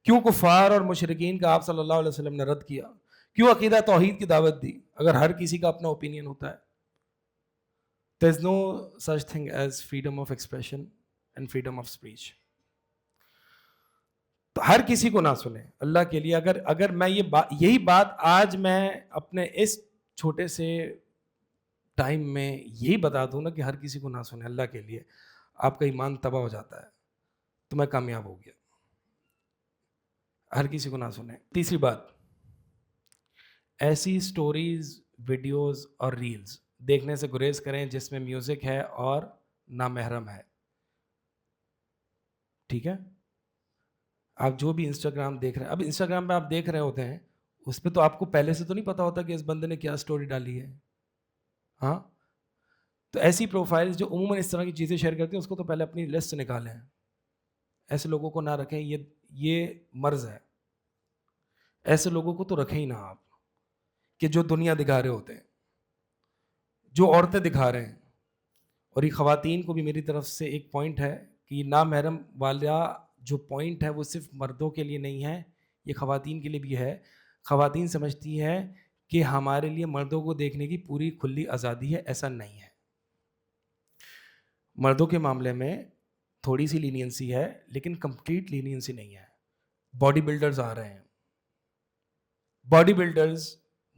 کیوں کفار اور مشرکین کا آپ صلی اللہ علیہ وسلم نے رد کیا؟ کیوں عقیدہ توحید کی دعوت دی؟ اگر ہر کسی کا اپنا اوپینین ہوتا ہے. there is no such thing as freedom of expression and freedom of speech. تو ہر کسی کو نہ سنیں اللہ کے لیے. اگر میں یہی بات آج میں اپنے اس چھوٹے سے ٹائم میں یہی بتا دوں نا کہ ہر کسی کو نہ سنیں اللہ کے لیے, آپ کا ایمان تباہ ہو جاتا ہے, تو میں کامیاب ہو گیا. ہر کسی کو نہ سنیں. تیسری بات, ایسی سٹوریز, ویڈیوز اور ریلز دیکھنے سے گریز کریں جس میں میوزک ہے اور نامحرم ہے, ٹھیک ہے. آپ جو بھی انسٹاگرام دیکھ رہے ہیں, اب انسٹاگرام پہ آپ دیکھ رہے ہوتے ہیں, اس پہ تو آپ کو پہلے سے تو نہیں پتا ہوتا کہ اس بندے نے کیا سٹوری ڈالی ہے, ہاں. تو ایسی پروفائلز جو عموماً اس طرح کی چیزیں شیئر کرتی ہیں اس کو تو پہلے اپنی لسٹ سے نکالیں. ایسے لوگوں کو نہ رکھیں, یہ مرض ہے. ایسے لوگوں کو تو رکھیں ہی نہ آپ, کہ جو دنیا دکھا رہے ہوتے ہیں, جو عورتیں دکھا رہے ہیں. اور یہ خواتین کو بھی میری طرف سے ایک پوائنٹ ہے کہ یہ نامحرم والا جو پوائنٹ ہے وہ صرف مردوں کے لیے نہیں ہے, یہ خواتین کے لیے بھی ہے. خواتین سمجھتی ہے کہ ہمارے لیے مردوں کو دیکھنے کی پوری کھلی آزادی ہے. ایسا نہیں ہے. مردوں کے معاملے میں تھوڑی سی لینینسی ہے لیکن کمپلیٹ لینینسی نہیں ہے. باڈی بلڈرز آ رہے ہیں, باڈی بلڈرز,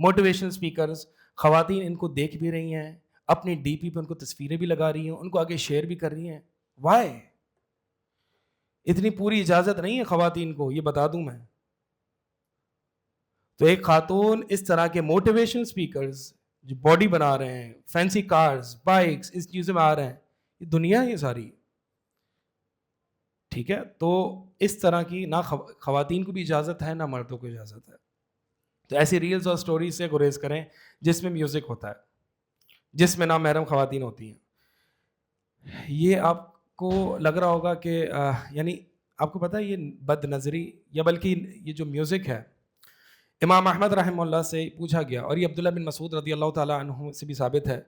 موٹیویشنل اسپیکرز, خواتین ان کو دیکھ بھی رہی ہیں, اپنی ڈی پی پہ ان کو تصویریں بھی لگا رہی ہیں, ان کو آگے شیئر بھی کر رہی ہیں. وائی؟ اتنی پوری اجازت نہیں ہے خواتین کو, یہ بتا دوں میں. تو ایک خاتون اس طرح کے موٹیویشنل اسپیکرز جو باڈی بنا رہے ہیں, فینسی کارز, بائکس, اس چیزوں میں آ رہے ہیں, یہ دنیا ہے یہ ساری. ٹھیک ہے, تو اس طرح کی نہ خواتین کو بھی اجازت ہے نہ مردوں کو اجازت ہے. تو ایسی ریلز اور سٹوریز سے گریز کریں جس میں میوزک ہوتا ہے, جس میں نامحرم خواتین ہوتی ہیں. یہ آپ کو لگ رہا ہوگا کہ یعنی آپ کو پتہ ہے یہ بد نظری یا بلکہ یہ جو میوزک ہے, امام احمد رحمہ اللہ سے پوچھا گیا, اور یہ عبداللہ بن مسعود رضی اللہ تعالیٰ عنہ سے بھی ثابت ہے.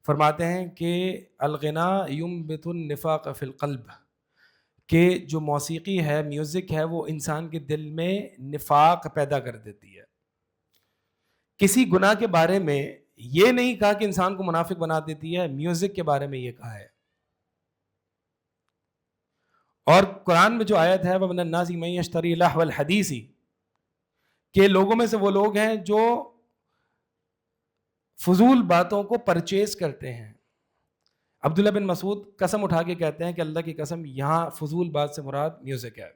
فرماتے ہیں کہ الغنا ینبت النفاق فی القلب, کہ جو موسیقی ہے, میوزک ہے, وہ انسان کے دل میں نفاق پیدا کر دیتی ہے. کسی گناہ کے بارے میں یہ نہیں کہا کہ انسان کو منافق بنا دیتی ہے, میوزک کے بارے میں یہ کہا ہے. اور قرآن میں جو آیت ہے وَمِنَ النَّاسِ مَن يَشْتَرِي لَهْوَ الْحَدِيثِ, کہ لوگوں میں سے وہ لوگ ہیں جو فضول باتوں کو پرچیز کرتے ہیں. عبداللہ بن مسعود قسم اٹھا کے کہتے ہیں کہ اللہ کی قسم یہاں فضول بات سے مراد میوزک ہے.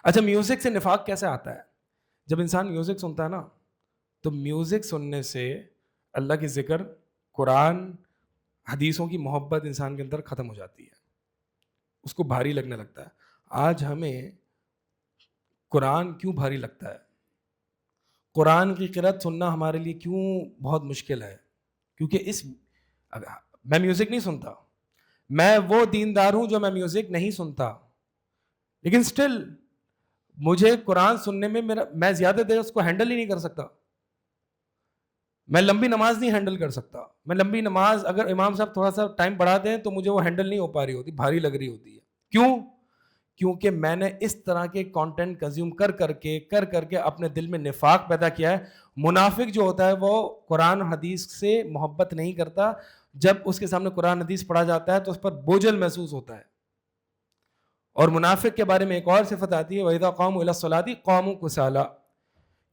اچھا, میوزک سے نفاق کیسے آتا ہے؟ جب انسان میوزک سنتا ہے نا, تو میوزک سننے سے اللہ کی ذکر, قرآن, حدیثوں کی محبت انسان کے اندر ختم ہو جاتی ہے, اس کو بھاری لگنے لگتا ہے. آج ہمیں قرآن کیوں بھاری لگتا ہے؟ قرآن کی قرأت سننا ہمارے لیے کیوں بہت مشکل ہے؟ کیونکہ میں میوزک نہیں سنتا, میں وہ دیندار ہوں جو میں میوزک نہیں سنتا, لیکن سٹل مجھے قرآن سننے میں میں زیادہ دیر اس کو ہینڈل ہی نہیں کر سکتا. میں لمبی نماز نہیں ہینڈل کر سکتا. میں لمبی نماز اگر امام صاحب تھوڑا سا ٹائم بڑھا دیں تو مجھے وہ ہینڈل نہیں ہو پا رہی ہوتی, بھاری لگ رہی ہوتی ہے. کیوں؟ کیونکہ میں نے اس طرح کے کانٹینٹ کنزیوم کر کر کے اپنے دل میں نفاق پیدا کیا ہے. منافق جو ہوتا ہے وہ قرآن حدیث سے محبت نہیں کرتا, جب اس کے سامنے قرآن حدیث پڑھا جاتا ہے تو اس پر بوجھل محسوس ہوتا ہے. اور منافق کے بارے میں ایک اور صفت آتی ہے وَإِذَا قَامُوا إِلَى الصَّلَاةِ قَامُوا كُسَالَىٰ,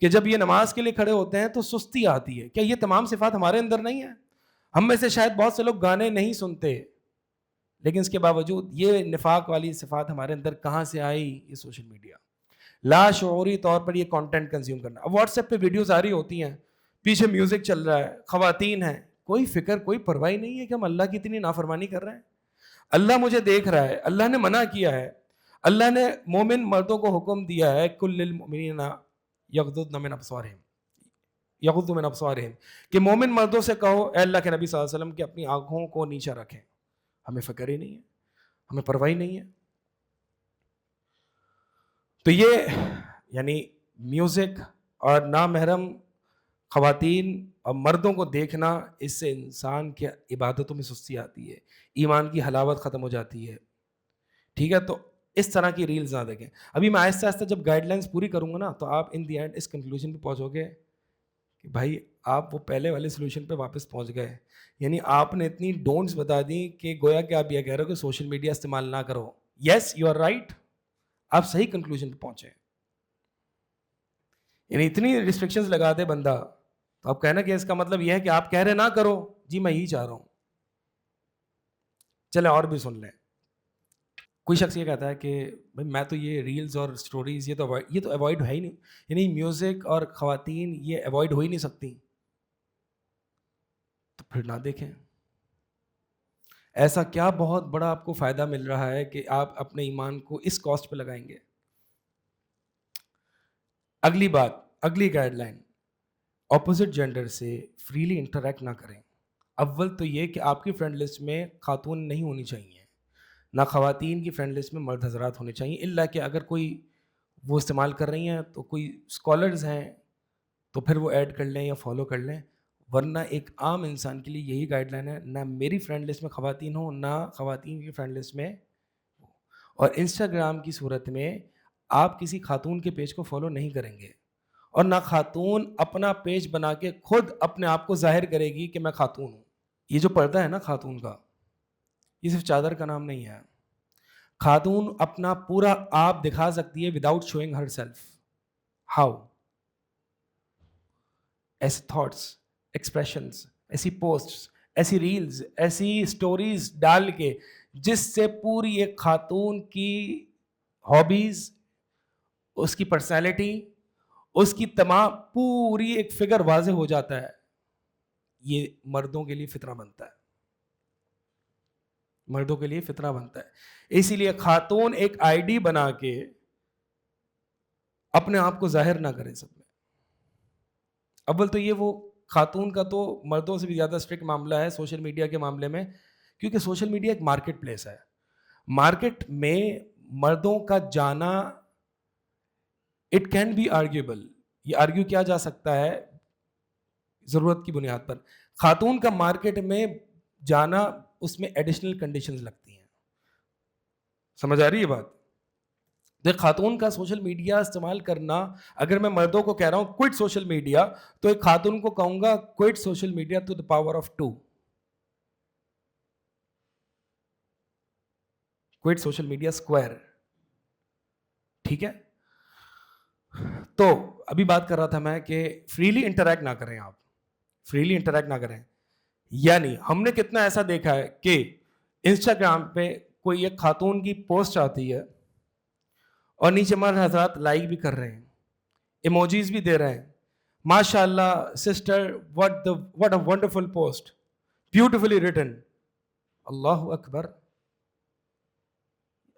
کہ جب یہ نماز کے لیے کھڑے ہوتے ہیں تو سستی آتی ہے. کیا یہ تمام صفات ہمارے اندر نہیں ہیں؟ ہم میں سے شاید بہت سے لوگ گانے نہیں سنتے, لیکن اس کے باوجود یہ نفاق والی صفات ہمارے اندر کہاں سے آئی؟ یہ سوشل میڈیا, لا شعوری طور پر یہ کانٹینٹ کنزیوم کرنا. اب واٹس ایپ پہ ویڈیوز آ رہی ہوتی ہیں, پیچھے میوزک چل رہا ہے, خواتین ہیں, کوئی فکر کوئی پرواہ نہیں ہے کہ ہم اللہ کی اتنی نافرمانی کر رہے ہیں. اللہ مجھے دیکھ رہا ہے, اللہ نے منع کیا ہے, اللہ نے مومن مردوں کو حکم دیا ہے کل للمؤمنین یغضضن من ابصارہم, کہ مومن مردوں سے کہو اے اللہ کے نبی صلی اللہ علیہ وسلم کہ اپنی آنکھوں کو نیچے رکھیں. ہمیں فکر ہی نہیں ہے, ہمیں پرواہ ہی نہیں ہے. تو یہ یعنی میوزک اور نامحرم خواتین اور مردوں کو دیکھنا, اس سے انسان کی عبادتوں میں سستی آتی ہے, ایمان کی حلاوت ختم ہو جاتی ہے. ٹھیک ہے, تو اس طرح کی ریلز نہ دیکھیں. ابھی میں آہستہ آہستہ جب گائیڈ لائنس پوری کروں گا نا, تو آپ ان دی اینڈ اس کنکلوژن پہ پہنچو گے کہ بھائی آپ وہ پہلے والے سولوشن پہ واپس پہنچ گئے. یعنی آپ نے اتنی ڈونٹس بتا دی کہ گویا کہ آپ یہ کہہ رہے ہو کہ سوشل میڈیا استعمال نہ کرو. یس یو آر رائٹ, آپ صحیح کنکلوژن پہ پہنچے. یعنی اتنی ریسٹرکشنز لگا دے بندہ, تو آپ کہنا کہ اس کا مطلب یہ ہے کہ آپ کہہ رہے نہ کرو. جی میں یہی چاہ رہا ہوں. چلیں اور بھی سن لیں. کوئی شخص یہ کہتا ہے کہ بھائی میں تو یہ ریلز اور سٹوریز یہ تو اوائڈ ہے ہی نہیں, یعنی میوزک اور خواتین یہ اوائڈ ہو ہی نہیں سکتی, تو پھر نہ دیکھیں. ایسا کیا بہت بڑا آپ کو فائدہ مل رہا ہے کہ آپ اپنے ایمان کو اس کاسٹ پہ لگائیں گے؟ اگلی بات, اگلی گائیڈ لائن, اپوزٹ جینڈر سے فریلی انٹریکٹ نہ کریں. اول تو یہ کہ آپ کی فرینڈ لسٹ میں خاتون نہیں ہونی چاہیے, نہ خواتین کی فرینڈ لسٹ میں مرد حضرات ہونے چاہیے, الا کہ اگر کوئی وہ استعمال کر رہی ہیں تو کوئی اسکالرز ہیں تو پھر وہ ایڈ کر لیں یا فالو کر لیں, ورنہ ایک عام انسان کے لیے یہی گائیڈ لائن ہے, نہ میری فرینڈ لسٹ میں خواتین ہوں نہ خواتین کی فرینڈ لسٹ میں. اور انسٹاگرام کی صورت میں آپ کسی خاتون کے پیج کو فالو نہیں کریں گے, اور نہ خاتون اپنا پیج بنا کے خود اپنے آپ کو ظاہر کرے گی کہ میں خاتون ہوں. یہ جو پردہ ہے نا خاتون کا, یہ صرف چادر کا نام نہیں ہے. خاتون اپنا پورا آپ دکھا سکتی ہے وداؤٹ شوئنگ ہر سیلف. ہاؤ؟ ایسے تھاٹس, ایکسپریشنز, ایسی پوسٹس, ایسی ریلز, ایسی سٹوریز ڈال کے جس سے پوری ایک خاتون کی ہابیز, اس کی پرسنالٹی, اس کی تمام پوری ایک فگر واضح ہو جاتا ہے. یہ مردوں کے لیے فتنہ بنتا ہے, مردوں کے لیے فتنہ بنتا ہے. اسی لیے خاتون ایک آئی ڈی بنا کے اپنے آپ کو ظاہر نہ کرے سب میں. اول تو یہ وہ خاتون کا تو مردوں سے بھی زیادہ اسٹرکٹ معاملہ ہے سوشل میڈیا کے معاملے میں, کیونکہ سوشل میڈیا ایک مارکیٹ پلیس ہے. مارکیٹ میں مردوں کا جانا اٹ کین بی آرگیوبل, یہ آرگیو کیا جا سکتا ہے ضرورت کی بنیاد پر. خاتون کا مارکیٹ میں جانا, اس میں ایڈیشنل کنڈیشنز لگتی ہیں. سمجھ آ رہی ہے بات؟ دیکھ, خاتون کا سوشل میڈیا استعمال کرنا, اگر میں مردوں کو کہہ رہا ہوں کوئٹ سوشل میڈیا, تو ایک خاتون کو کہوں گا quit social media to the power of 2. Quit social media square. ٹھیک ہے, تو ابھی بات کر رہا تھا میں کہ فریلی انٹریکٹ نہ کریں, آپ فریلی انٹریکٹ نہ کریں. یعنی ہم نے کتنا ایسا دیکھا ہے کہ انسٹاگرام پہ کوئی ایک خاتون کی پوسٹ آتی ہے اور نیچے مرد حضرات لائک بھی کر رہے ہیں, ایموجیز بھی دے رہے ہیں, ماشاء اللہ sister what a wonderful post, beautifully written. اللہ اکبر,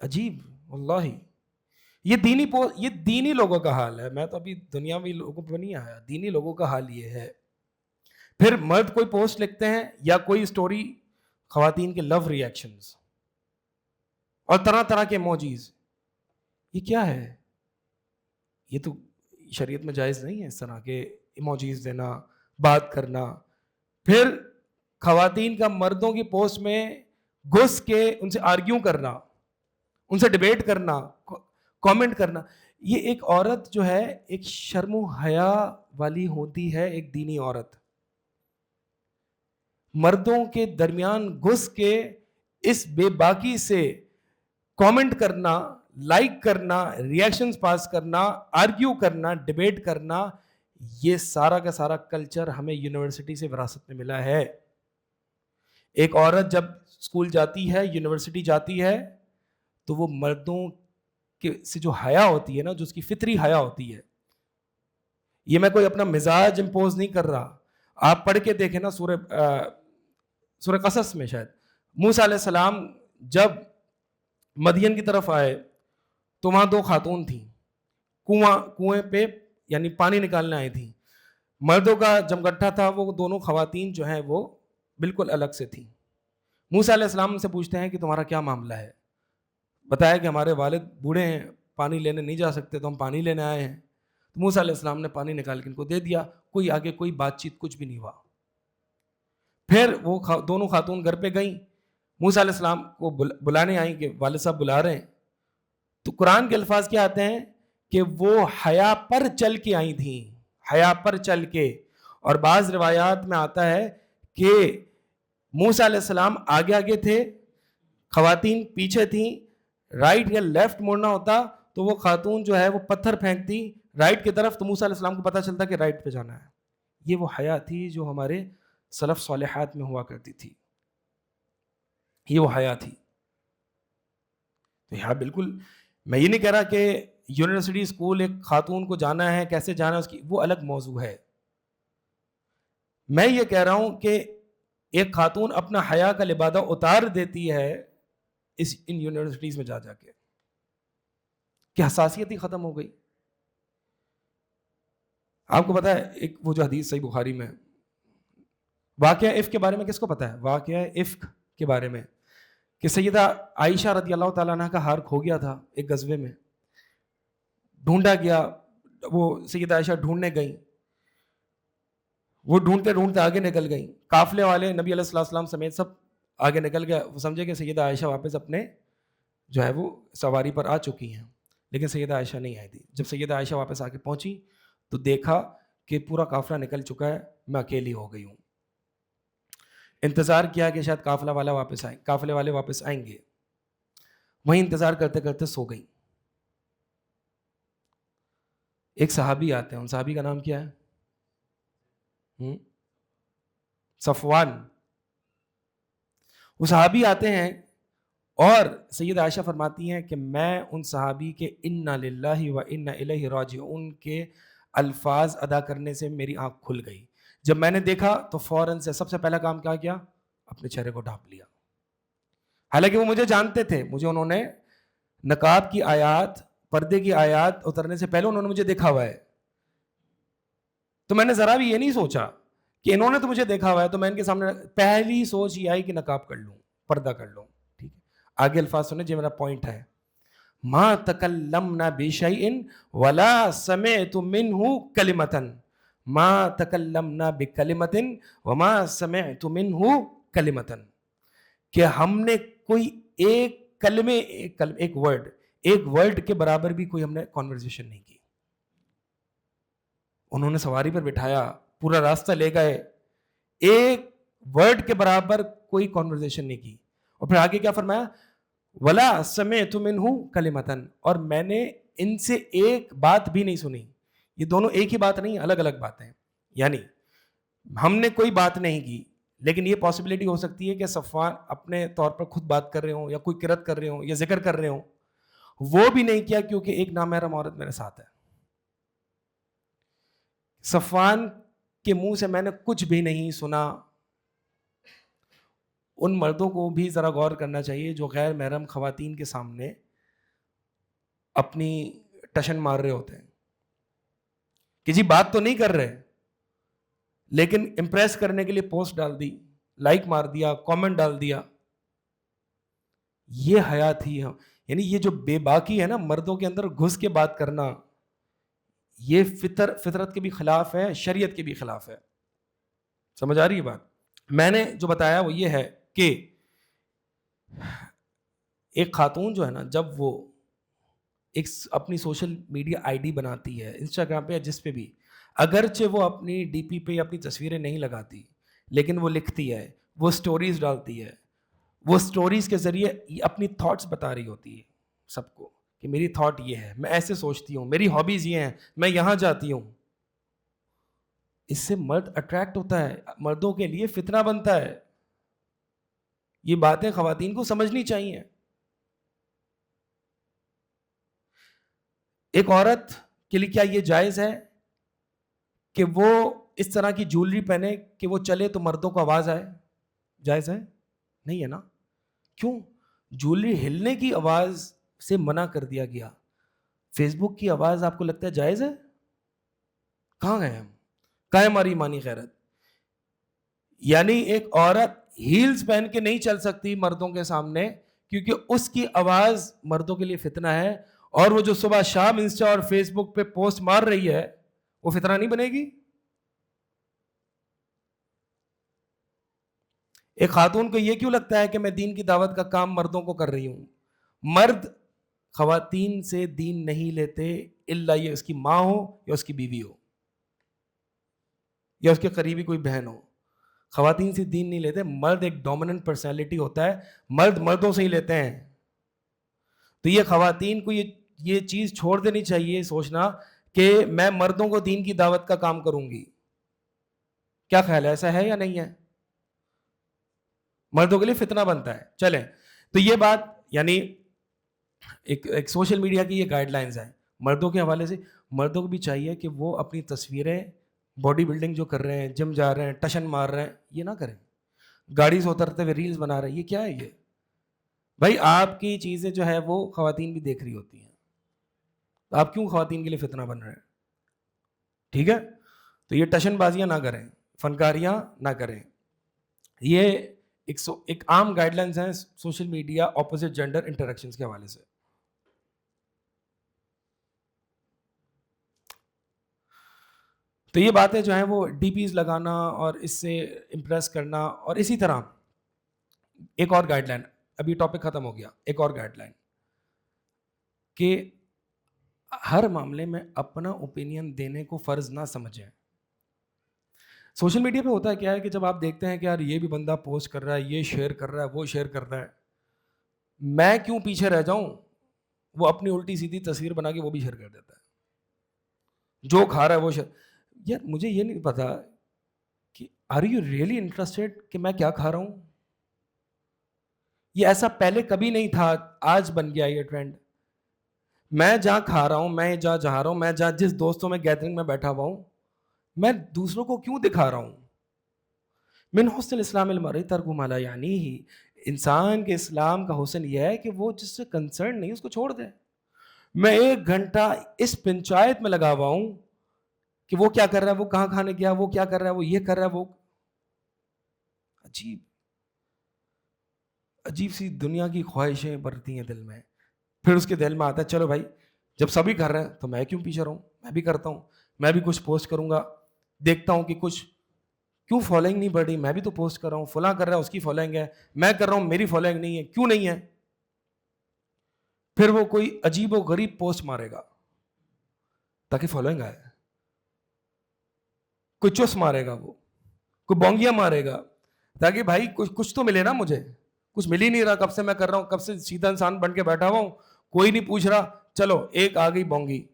عجیب واللہ. یہ دینی لوگوں کا حال ہے. میں تو ابھی دنیاوی لوگوں پہ نہیں آیا, دینی لوگوں کا حال یہ ہے. پھر مرد کوئی پوسٹ لکھتے ہیں یا کوئی سٹوری, خواتین کے لو ریئیکشنز اور طرح طرح کے ایموجیز. یہ کیا ہے؟ یہ تو شریعت میں جائز نہیں ہے اس طرح کے ایموجیز دینا, بات کرنا. پھر خواتین کا مردوں کی پوسٹ میں گھس کے ان سے آرگیو کرنا, ان سے ڈیبیٹ کرنا, کامنٹ کرنا. یہ ایک عورت جو ہے ایک شرم و حیا والی ہوتی ہے, ایک دینی عورت. مردوں کے درمیان گھس کے اس بے باکی سے کامنٹ کرنا, لائک کرنا, ریئیکشنز پاس کرنا, آرگیو کرنا, ڈیبیٹ کرنا, یہ سارا کا سارا کلچر ہمیں یونیورسٹی سے وراثت میں ملا ہے. ایک عورت جب اسکول جاتی ہے, یونیورسٹی جاتی ہے, تو وہ مردوں کے سے جو حیا ہوتی ہے نا, جو اس کی فطری حیا ہوتی ہے, یہ میں کوئی اپنا مزاج امپوز نہیں کر رہا. آپ پڑھ کے دیکھیں نا سورہ قصص میں, شاید موسیٰ علیہ السلام جب مدین کی طرف آئے تو وہاں 2 خاتون تھیں, کنویں پہ یعنی پانی نکالنے آئی تھیں. مردوں کا جمگٹھا تھا, وہ دونوں خواتین جو ہیں وہ بالکل الگ سے تھیں. موسیٰ علیہ السلام سے پوچھتے ہیں کہ تمہارا کیا معاملہ ہے؟ بتایا کہ ہمارے والد بوڑھے ہیں, پانی لینے نہیں جا سکتے, تو ہم پانی لینے آئے ہیں. تو موسیٰ علیہ السلام نے پانی نکال کے ان کو دے دیا. کوئی آگے کوئی بات چیت کچھ بھی نہیں ہوا. پھر وہ دونوں خاتون گھر پہ گئیں, موسیٰ علیہ السلام کو بلانے آئیں کہ والد صاحب بلا رہے ہیں. تو قرآن کے الفاظ کیا آتے ہیں کہ وہ حیا پر چل کے آئی تھیں, حیا پر چل کے. اور بعض روایات میں آتا ہے کہ موسیٰ علیہ السلام آگے آگے تھے, خواتین پیچھے تھیں. رائٹ یا لیفٹ مڑنا ہوتا تو وہ خاتون جو ہے وہ پتھر پھینکتی رائٹ کی طرف, تو موسیٰ علیہ السلام کو پتہ چلتا کہ رائٹ پہ جانا ہے. یہ وہ حیا تھی جو ہمارے سلف صالحات میں ہوا کرتی تھی, یہ وہ حیا تھی. تو یہاں بالکل میں یہ نہیں کہہ رہا کہ یونیورسٹی اسکول ایک خاتون کو جانا ہے, کیسے جانا ہے اس کی, وہ الگ موضوع ہے. میں یہ کہہ رہا ہوں کہ ایک خاتون اپنا حیا کا لبادہ اتار دیتی ہے ان یونیورسٹیز میں جا کے, کہ حساسیت ہی ختم ہو گئی. آپ کو پتا ہے ایک وہ جو حدیث صحیح بخاری میں, واقعہ افک کے بارے میں کس کو پتا ہے؟ واقعہ افک کے بارے میں کہ سیدہ عائشہ رضی اللہ تعالیٰ عنہ کا ہار کھو گیا تھا ایک غزوے میں, ڈھونڈا گیا. وہ سیدہ عائشہ ڈھونڈنے گئیں, وہ ڈھونڈتے ڈھونڈتے آگے نکل گئیں. قافلے والے نبی علیہ السلام سمیت سب آگے نکل گیا. وہ سمجھے کہ سیدہ عائشہ واپس اپنے جو ہے وہ سواری پر آ چکی ہیں. لیکن سیدہ عائشہ نہیں آئی تھی. جب سیدہ عائشہ واپس آ کے پہنچی تو دیکھا کہ پورا قافلہ نکل چکا ہے, میں اکیلی ہو گئی ہوں. انتظار کیا کہ شاید قافلے والے واپس آئیں گے. وہیں انتظار کرتے کرتے سو گئی. ایک صحابی آتے ہیں, ان صحابی کا نام کیا ہے؟ صفوان. وہ صحابی آتے ہیں اور سید عائشہ فرماتی ہیں کہ میں ان صحابی کے انا للہ و انا الیہ راجعون کے الفاظ ادا کرنے سے میری آنکھ کھل گئی. جب میں نے دیکھا تو فوراً سے سب سے پہلا کام کیا کیا؟ اپنے چہرے کو ڈھانپ لیا. حالانکہ وہ مجھے جانتے تھے, مجھے انہوں نے نقاب کی آیات, پردے کی آیات اترنے سے پہلے انہوں نے مجھے دیکھا ہوا ہے. تو میں نے ذرا بھی یہ نہیں سوچا کہ انہوں نے تو مجھے دیکھا ہوا ہے تو میں ان کے سامنے, پہلی سوچ یہ آئی کہ نقاب کر لوں, پردہ کر لوں. ٹھیک ہے, آگے الفاظ سنیں, یہ میرا پوائنٹ ہے. ما تکلمنا بشیء ولا سمعت منہ کلمۃ, ما تکلمنا بکلمۃ وما سمعت منہ کلمۃ, کہ ہم نے کوئی ایک کلمے, ایک ورڈ کے برابر بھی کوئی ہم نے کانورسیشن نہیں کی. انہوں نے سواری پر بٹھایا, پورا راستہ لے گئے, ایک ورڈ کے برابر کوئی کانورسیشن نہیں کی. اور پھر آگے کیا فرمایا؟ ولا سمعت منہ کلمۃ, اور میں نے ان سے ایک بات بھی نہیں سنی. یہ دونوں ایک ہی بات نہیں, الگ الگ باتیں. یعنی ہم نے کوئی بات نہیں کی, لیکن یہ پاسبلٹی ہو سکتی ہے کہ صفوان اپنے طور پر خود بات کر رہے ہوں, یا کوئی قرات کر رہے ہوں, یا ذکر کر رہے ہوں. وہ بھی نہیں کیا کیونکہ ایک نامحرم عورت میرے ساتھ ہے. صفوان کے منہ سے میں نے کچھ بھی نہیں سنا. ان مردوں کو بھی ذرا غور کرنا چاہیے جو غیر محرم خواتین کے سامنے اپنی ٹشن مار رہے ہوتے ہیں کہ جی بات تو نہیں کر رہے, لیکن امپریس کرنے کے لیے پوسٹ ڈال دی, لائک مار دیا, کامنٹ ڈال دیا. یہ حیا تھی. یعنی یہ جو بے باکی ہے نا مردوں کے اندر گھس کے بات کرنا, یہ فطرت کے بھی خلاف ہے, شریعت کے بھی خلاف ہے. سمجھ آ رہی ہے بات؟ میں نے جو بتایا وہ یہ ہے کہ ایک خاتون جو ہے نا, جب وہ ایک اپنی سوشل میڈیا آئی ڈی بناتی ہے, انسٹاگرام پہ یا جس پہ بھی, اگرچہ وہ اپنی ڈی پی پہ اپنی تصویریں نہیں لگاتی, لیکن وہ لکھتی ہے, وہ سٹوریز ڈالتی ہے, وہ سٹوریز کے ذریعے اپنی تھاٹس بتا رہی ہوتی ہے سب کو کہ میری تھاٹ یہ ہے, میں ایسے سوچتی ہوں, میری ہابیز یہ ہیں, میں یہاں جاتی ہوں. اس سے مرد اٹریکٹ ہوتا ہے, مردوں کے لیے فتنہ بنتا ہے. یہ باتیں خواتین کو سمجھنی چاہیے. ایک عورت کے لیے کیا یہ جائز ہے کہ وہ اس طرح کی جولری پہنے کہ وہ چلے تو مردوں کو آواز آئے؟ جائز ہے؟ نہیں ہے نا. کیوں؟ جولری ہلنے کی آواز سے منع کر دیا گیا. فیس بک کی آواز آپ کو لگتا ہے جائز ہے؟ کہاں گئے ہم؟ کہاں ہے ہماری ایمانی غیرت؟ یعنی ایک عورت ہیلز پہن کے نہیں چل سکتی مردوں کے سامنے کیونکہ اس کی آواز مردوں کے لیے فتنہ ہے, اور وہ جو صبح شام انسٹا اور فیس بک پہ پوسٹ مار رہی ہے وہ فتنہ نہیں بنے گی؟ ایک خاتون کو یہ کیوں لگتا ہے کہ میں دین کی دعوت کا کام مردوں کو کر رہی ہوں؟ مرد خواتین سے دین نہیں لیتے الا یہ اس کی ماں ہو یا اس کی بیوی ہو یا اس کے قریبی کوئی بہن ہو. خواتین سے دین نہیں لیتے. مرد ایک ڈومیننٹ پرسنالٹی ہوتا ہے, مرد مردوں سے ہی لیتے ہیں. تو یہ خواتین کو یہ چیز چھوڑ دینی چاہیے, سوچنا کہ میں مردوں کو دین کی دعوت کا کام کروں گی. کیا خیال ہے, ایسا ہے یا نہیں ہے؟ مردوں کے لیے فتنہ بنتا ہے. چلیں, تو یہ بات یعنی ایک سوشل میڈیا کی یہ گائیڈ لائنز ہیں مردوں کے حوالے سے. مردوں کو بھی چاہیے کہ وہ اپنی تصویریں, باڈی بلڈنگ جو کر رہے ہیں, جم جا رہے ہیں, ٹشن مار رہے ہیں, یہ نہ کریں. گاڑی سے اترتے ہوئے ریلز بنا رہے ہیں, یہ کیا ہے؟ یہ بھائی آپ کی چیزیں جو ہے وہ خواتین بھی دیکھ رہی ہوتی ہیں, آپ کیوں خواتین کے لیے فتنہ بن رہے ہیں؟ ٹھیک ہے, تو یہ ٹشن بازیاں نہ کریں, فنکاریاں نہ کریں. یہ ایک عام گائیڈ لائنز ہیں social media opposite gender interactions کے حوالے سے. تو یہ باتیں جو ہیں وہ ڈی پیز لگانا اور اس سے امپریس کرنا. اور اسی طرح ایک اور گائیڈ لائن, ابھی ٹاپک ختم ہو گیا, ایک اور گائیڈ لائن کہ ہر معاملے میں اپنا اوپینین دینے کو فرض نہ سمجھیں. سوشل میڈیا پہ ہوتا کیا ہے کہ جب آپ دیکھتے ہیں کہ یار یہ بھی بندہ پوسٹ کر رہا ہے, یہ شیئر کر رہا ہے, وہ شیئر کر رہا ہے, میں کیوں پیچھے رہ جاؤں. وہ اپنی الٹی سیدھی تصویر بنا کے وہ بھی شیئر کر دیتا ہے, جو کھا رہا ہے وہ شیئر. یار مجھے یہ نہیں پتا کہ آر یو ریئلی انٹرسٹیڈ کہ میں کیا کھا رہا ہوں. یہ ایسا پہلے کبھی نہیں تھا, آج بن گیا یہ ٹرینڈ. میں جہاں کھا رہا ہوں, میں جہاں جا رہا ہوں, میں جہاں جس دوستوں میں گیدرنگ میں بیٹھا ہوا ہوں, میں دوسروں کو کیوں دکھا رہا ہوں. من حسن الاسلام المرء ترک ما لا یعنیہ, انسان کے اسلام کا حسن یہ ہے کہ وہ جس سے کنسرن نہیں اس کو چھوڑ دے. میں 1 گھنٹہ اس پنچایت میں لگا ہوا ہوں کہ وہ کیا کر رہا ہے, وہ کہاں کھانے گیا, وہ کیا کر رہا ہے, وہ یہ کر رہا ہے, وہ عجیب سی دنیا کی خواہشیں بڑھتی ہیں دل میں. پھر اس کے دل میں آتا ہے چلو بھائی جب سبھی کر رہے ہیں تو میں کیوں پیچھے رہوں, میں بھی کرتا ہوں, میں بھی کچھ پوسٹ کروں گا. دیکھتا ہوں کہ کچھ کیوں فالوئنگ نہیں بڑھ رہی, میں بھی تو پوسٹ کر رہا ہوں, فلاں کر رہا ہے اس کی فالوئنگ ہے, میں کر رہا ہوں میری فالوئنگ نہیں ہے, کیوں نہیں ہے. پھر وہ کوئی عجیب و غریب پوسٹ مارے گا تاکہ فالوئنگ آئے, کوئی چس مارے گا, وہ کوئی بونگیاں مارے گا تاکہ بھائی کچھ تو ملے نا. مجھے کچھ مل ہی نہیں رہا, کب سے میں کر رہا ہوں, کب سے سیدھا انسان بن کے بیٹھا ہوا ہوں, کوئی نہیں پوچھ رہا, چلو ایک آ گئی بونگی,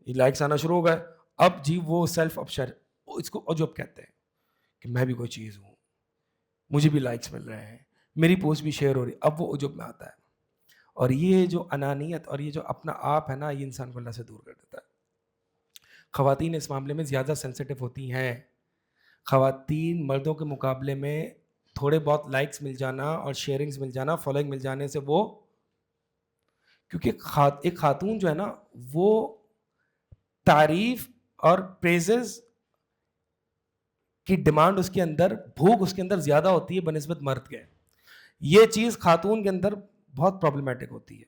لائکس آنا شروع ہو گئے. اب جی وہ سیلف اپشر, اس کو عجب کہتے ہیں کہ میں بھی کوئی چیز ہوں, مجھے بھی لائکس مل رہے ہیں, میری پوسٹ بھی شیئر ہو رہی, اب وہ عجب میں آتا ہے. اور یہ جو انانیت اور یہ جو اپنا آپ ہے نا, یہ انسان کو اللہ سے دور کر دیتا ہے. خواتین اس معاملے میں زیادہ سینسیٹیو ہوتی ہیں. خواتین مردوں کے مقابلے میں تھوڑے بہت لائکس مل جانا اور شیئرنگز مل جانا, فالوئنگ مل جانے سے وہ, کیونکہ ایک خاتون جو ہے نا وہ تعریف اور پریزز کی ڈیمانڈ اس کے اندر, بھوک اس کے اندر زیادہ ہوتی ہے بنسبت مرد کے. یہ چیز خاتون کے اندر بہت پرابلمٹک ہوتی ہے.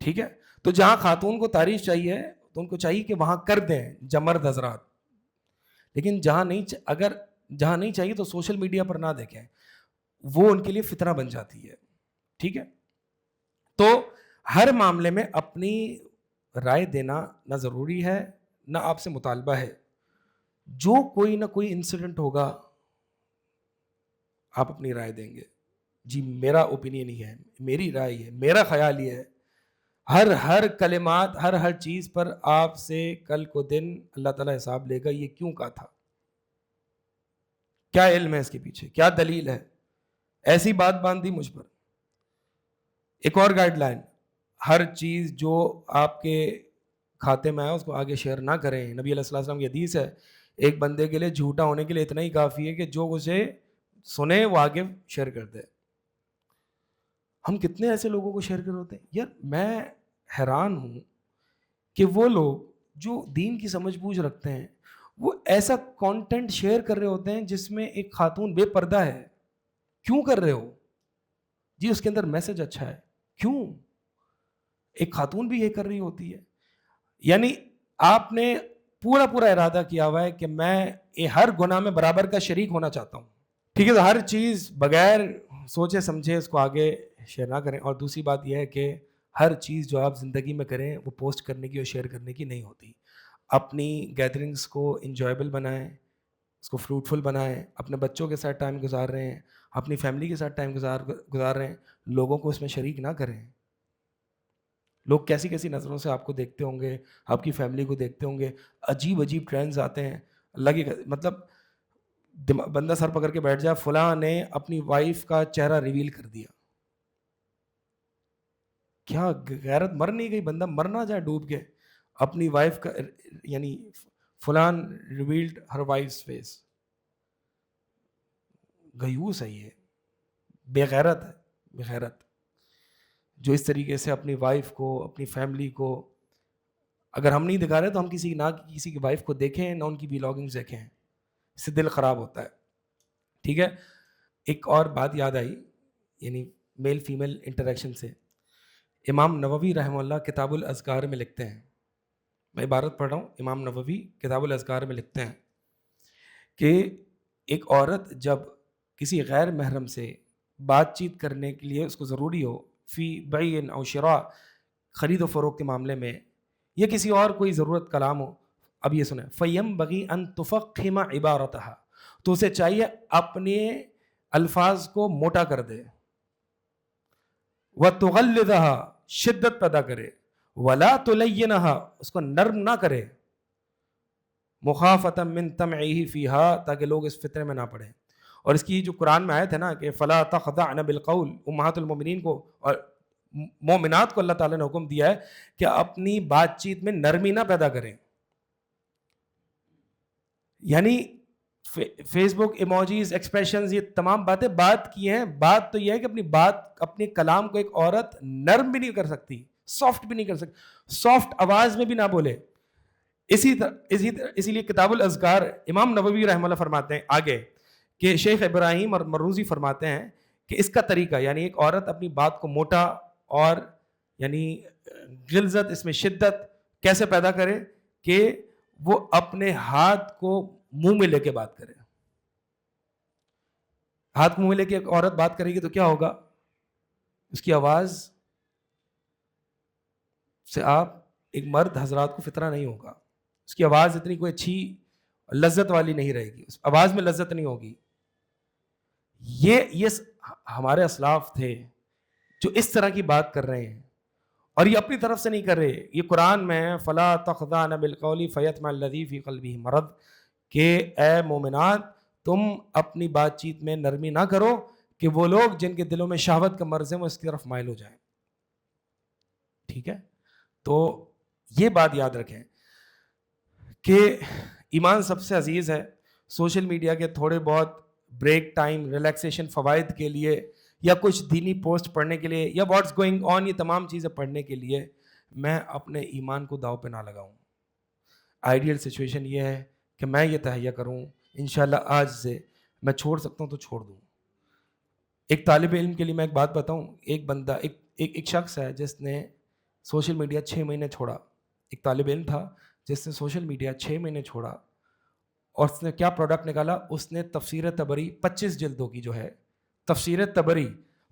ٹھیک ہے, تو جہاں خاتون کو تعریف چاہیے تو ان کو چاہیے کہ وہاں کر دیں جمرد حضرات, لیکن جہاں نہیں چاہیے تو سوشل میڈیا پر نہ دیکھیں, وہ ان کے لیے فتنہ بن جاتی ہے. ٹھیک ہے, تو ہر معاملے میں اپنی رائے دینا نہ ضروری ہے نہ آپ سے مطالبہ ہے. جو کوئی نہ کوئی انسیڈنٹ ہوگا آپ اپنی رائے دیں گے, جی میرا اوپینین ہی ہے, میری رائے ہے, میرا خیال یہ ہے. ہر کلمات, ہر چیز پر آپ سے کل کو دن اللہ تعالیٰ حساب لے گا. یہ کیوں کہا تھا, کیا علم ہے اس کے پیچھے, کیا دلیل ہے, ایسی بات باندھ دی مجھ پر. ایک اور گائیڈ لائن, ہر چیز جو آپ کے کھاتے میں آئے اس کو آگے شیئر نہ کریں. نبی علیہ السلام کی حدیث ہے, ایک بندے کے لیے جھوٹا ہونے کے لیے اتنا ہی کافی ہے کہ جو اسے سنے وہ آگے شیئر کر دے. ہم کتنے ایسے لوگوں کو شیئر کر ہوتے ہیں. یار میں حیران ہوں کہ وہ لوگ جو دین کی سمجھ بوجھ رکھتے ہیں وہ ایسا کانٹینٹ شیئر کر رہے ہوتے ہیں جس میں ایک خاتون بے پردہ ہے. کیوں کر رہے ہو جی, اس کے اندر میسج اچھا ہے, کیوں؟ ایک خاتون بھی یہ کر رہی ہوتی ہے. یعنی آپ نے پورا ارادہ کیا ہوا ہے کہ میں ہر گناہ میں برابر کا شریک ہونا چاہتا ہوں. ٹھیک ہے, تو ہر چیز بغیر سوچے سمجھے اس کو آگے شیئر نہ کریں. اور دوسری بات یہ ہے کہ ہر چیز جو آپ زندگی میں کریں وہ پوسٹ کرنے کی اور شیئر کرنے کی نہیں ہوتی. اپنی گیدرنگس کو انجوائبل بنائیں, اس کو فروٹفل بنائیں. اپنے بچوں کے ساتھ ٹائم گزار رہے ہیں, اپنی فیملی کے ساتھ ٹائم گزار رہے ہیں, لوگوں کو اس میں شریک نہ کریں. لوگ کیسی نظروں سے آپ کو دیکھتے ہوں گے, آپ کی فیملی کو دیکھتے ہوں گے. عجیب ٹرینڈز آتے ہیں, اللہ کی مطلب بندہ سر پکڑ کے بیٹھ جائے, فلاں نے اپنی وائف کا چہرہ ریویل کر دیا. کیا غیرت مر نہیں گئی, بندہ مر نہ جائے ڈوب کے. اپنی وائف کا یعنی فلان ریویلڈ ہر وائف's فیس. غیوس ہے یہ, بے غیرت ہے, بے غیرت جو اس طریقے سے اپنی وائف کو, اپنی فیملی کو, اگر ہم نہیں دکھا رہے تو ہم کسی کی وائف کو دیکھیں نہ ان کی بلاگنگز دیکھیں, اس سے دل خراب ہوتا ہے. ٹھیک ہے, ایک اور بات یاد آئی یعنی میل فیمیل انٹریکشن سے. امام نووی رحمہ اللہ کتاب الاذکار میں لکھتے ہیں, میں عبارت پڑھ رہا ہوں, امام نووی کتاب الاذکار میں لکھتے ہیں کہ ایک عورت جب کسی غیر محرم سے بات چیت کرنے کے لیے اس کو ضروری ہو, فی بیع او شراء, خرید و فروخت کے معاملے میں یا کسی اور کوئی ضرورت کلام ہو. اب یہ سنیں, فَيَنبَغِي أَن تُفَخِّمَ عِبَارَتَهَا, تو اسے چاہیے اپنے الفاظ کو موٹا کر دے, وَتُغَلِّظَهَا, شدت پیدا کرے, وَلَا تُلَيِّنَهَا, اس کو نرم نہ کرے, مخافۃ من طمعہ فیہا, تاکہ لوگ اس فطرے میں نہ پڑیں. اور اس کی جو قرآن میں آیت ہے نا کہ فلا تخضعن بالقول, امہات المومنین کو اور مومنات کو اللہ تعالیٰ نے حکم دیا ہے کہ اپنی بات چیت میں نرمی نہ پیدا کریں. یعنی فیس بک, ایموجیز, ایکسپریشنز, یہ تمام باتیں بات کی ہیں. بات تو یہ ہے کہ اپنی بات, اپنے کلام کو ایک عورت نرم بھی نہیں کر سکتی, سافٹ بھی نہیں کر سکتی, سافٹ آواز میں بھی نہ بولے. اسی لیے کتاب الاذکار امام نووی رحمہ اللہ فرماتے ہیں آگے کہ شیخ ابراہیم اور مروزی فرماتے ہیں کہ اس کا طریقہ, یعنی ایک عورت اپنی بات کو موٹا اور یعنی غلظت, اس میں شدت کیسے پیدا کرے کہ وہ اپنے ہاتھ کو منہ میں لے کے بات کرے. ہاتھ منہ میں لے کے ایک عورت بات کرے گی تو کیا ہوگا, اس کی آواز سے آپ ایک مرد حضرات کو فطرہ نہیں ہوگا, اس کی آواز اتنی کوئی اچھی لذت والی نہیں رہے گی, اس آواز میں لذت نہیں ہوگی. یہ ہمارے اسلاف تھے جو اس طرح کی بات کر رہے ہیں, اور یہ اپنی طرف سے نہیں کر رہے. یہ قرآن میں ہے فلا تخضعن بالقول فیطمع الذی فی قلبہ مرض, کہ اے مومنات تم اپنی بات چیت میں نرمی نہ کرو کہ وہ لوگ جن کے دلوں میں شہوت کا مرض ہے وہ اس کی طرف مائل ہو جائیں. ٹھیک ہے, تو یہ بات یاد رکھیں کہ ایمان سب سے عزیز ہے. سوشل میڈیا کے تھوڑے بہت بریک ٹائم, ریلیکسیشن فوائد کے لیے, یا کچھ دینی پوسٹ پڑھنے کے لیے, یا واٹس گوئنگ آن, یہ تمام چیزیں پڑھنے کے لیے میں اپنے ایمان کو داؤ پہ نہ لگاؤں. آئیڈیل سچویشن یہ ہے کہ میں یہ تہیہ کروں انشاءاللہ آج سے میں چھوڑ سکتا ہوں تو چھوڑ دوں. ایک طالب علم کے لیے میں ایک بات بتاؤں, ایک بندہ ایک شخص ہے جس نے سوشل میڈیا 6 مہینے چھوڑا. ایک طالب علم تھا جس نے سوشل میڈیا 6 مہینے چھوڑا, اور اس نے کیا پروڈکٹ نکالا, اس نے تفسیر طبری 25 جلدوں کی جو ہے تفسیر طبری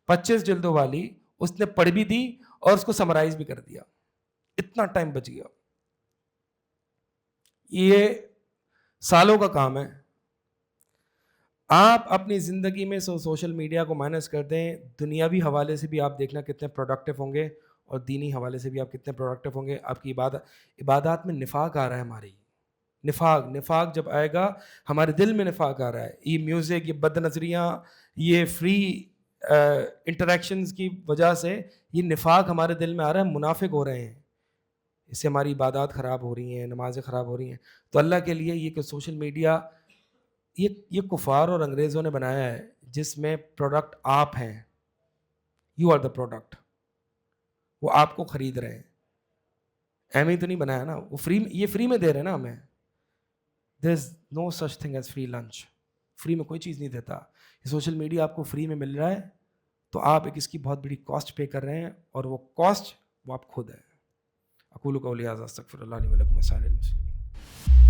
25 جلدوں والی اس نے پڑھ بھی دی اور اس کو سمرائز بھی کر دیا. اتنا ٹائم بچ گیا. یہ سالوں کا کام ہے. آپ اپنی زندگی میں سوشل میڈیا کو مائنس کر دیں, دنیاوی حوالے سے بھی آپ دیکھنا کتنے پروڈکٹیو ہوں گے, اور دینی حوالے سے بھی آپ کتنے پروڈکٹیو ہوں گے. آپ کی عبادات میں نفاق آ رہا ہے ہماری. نفاق جب آئے گا, ہمارے دل میں نفاق آ رہا ہے. یہ میوزک, یہ بد نظریاں, یہ فری انٹریکشنز کی وجہ سے یہ نفاق ہمارے دل میں آ رہا ہے, منافق ہو رہے ہیں. اس سے ہماری عبادات خراب ہو رہی ہیں, نمازیں خراب ہو رہی ہیں. تو اللہ کے لیے یہ کہ سوشل میڈیا یہ کفار اور انگریزوں نے بنایا ہے, جس میں پروڈکٹ آپ ہیں, یو آر دا پروڈکٹ. وہ آپ کو خرید رہے ہیں. ایم ہی تو نہیں بنایا نا, وہ یہ فری میں دے رہے ہیں نا ہمیں. There is no such thing as free lunch. Free میں کوئی چیز نہیں دیتا. سوشل میڈیا آپ کو فری میں مل رہا ہے تو آپ ایک اس کی بہت بڑی کاسٹ پے کر رہے ہیں, اور وہ کاسٹ وہ آپ خود ہے. اقول قولی ھذا استغفر اللہ لی ولکم وسائر المسلمین.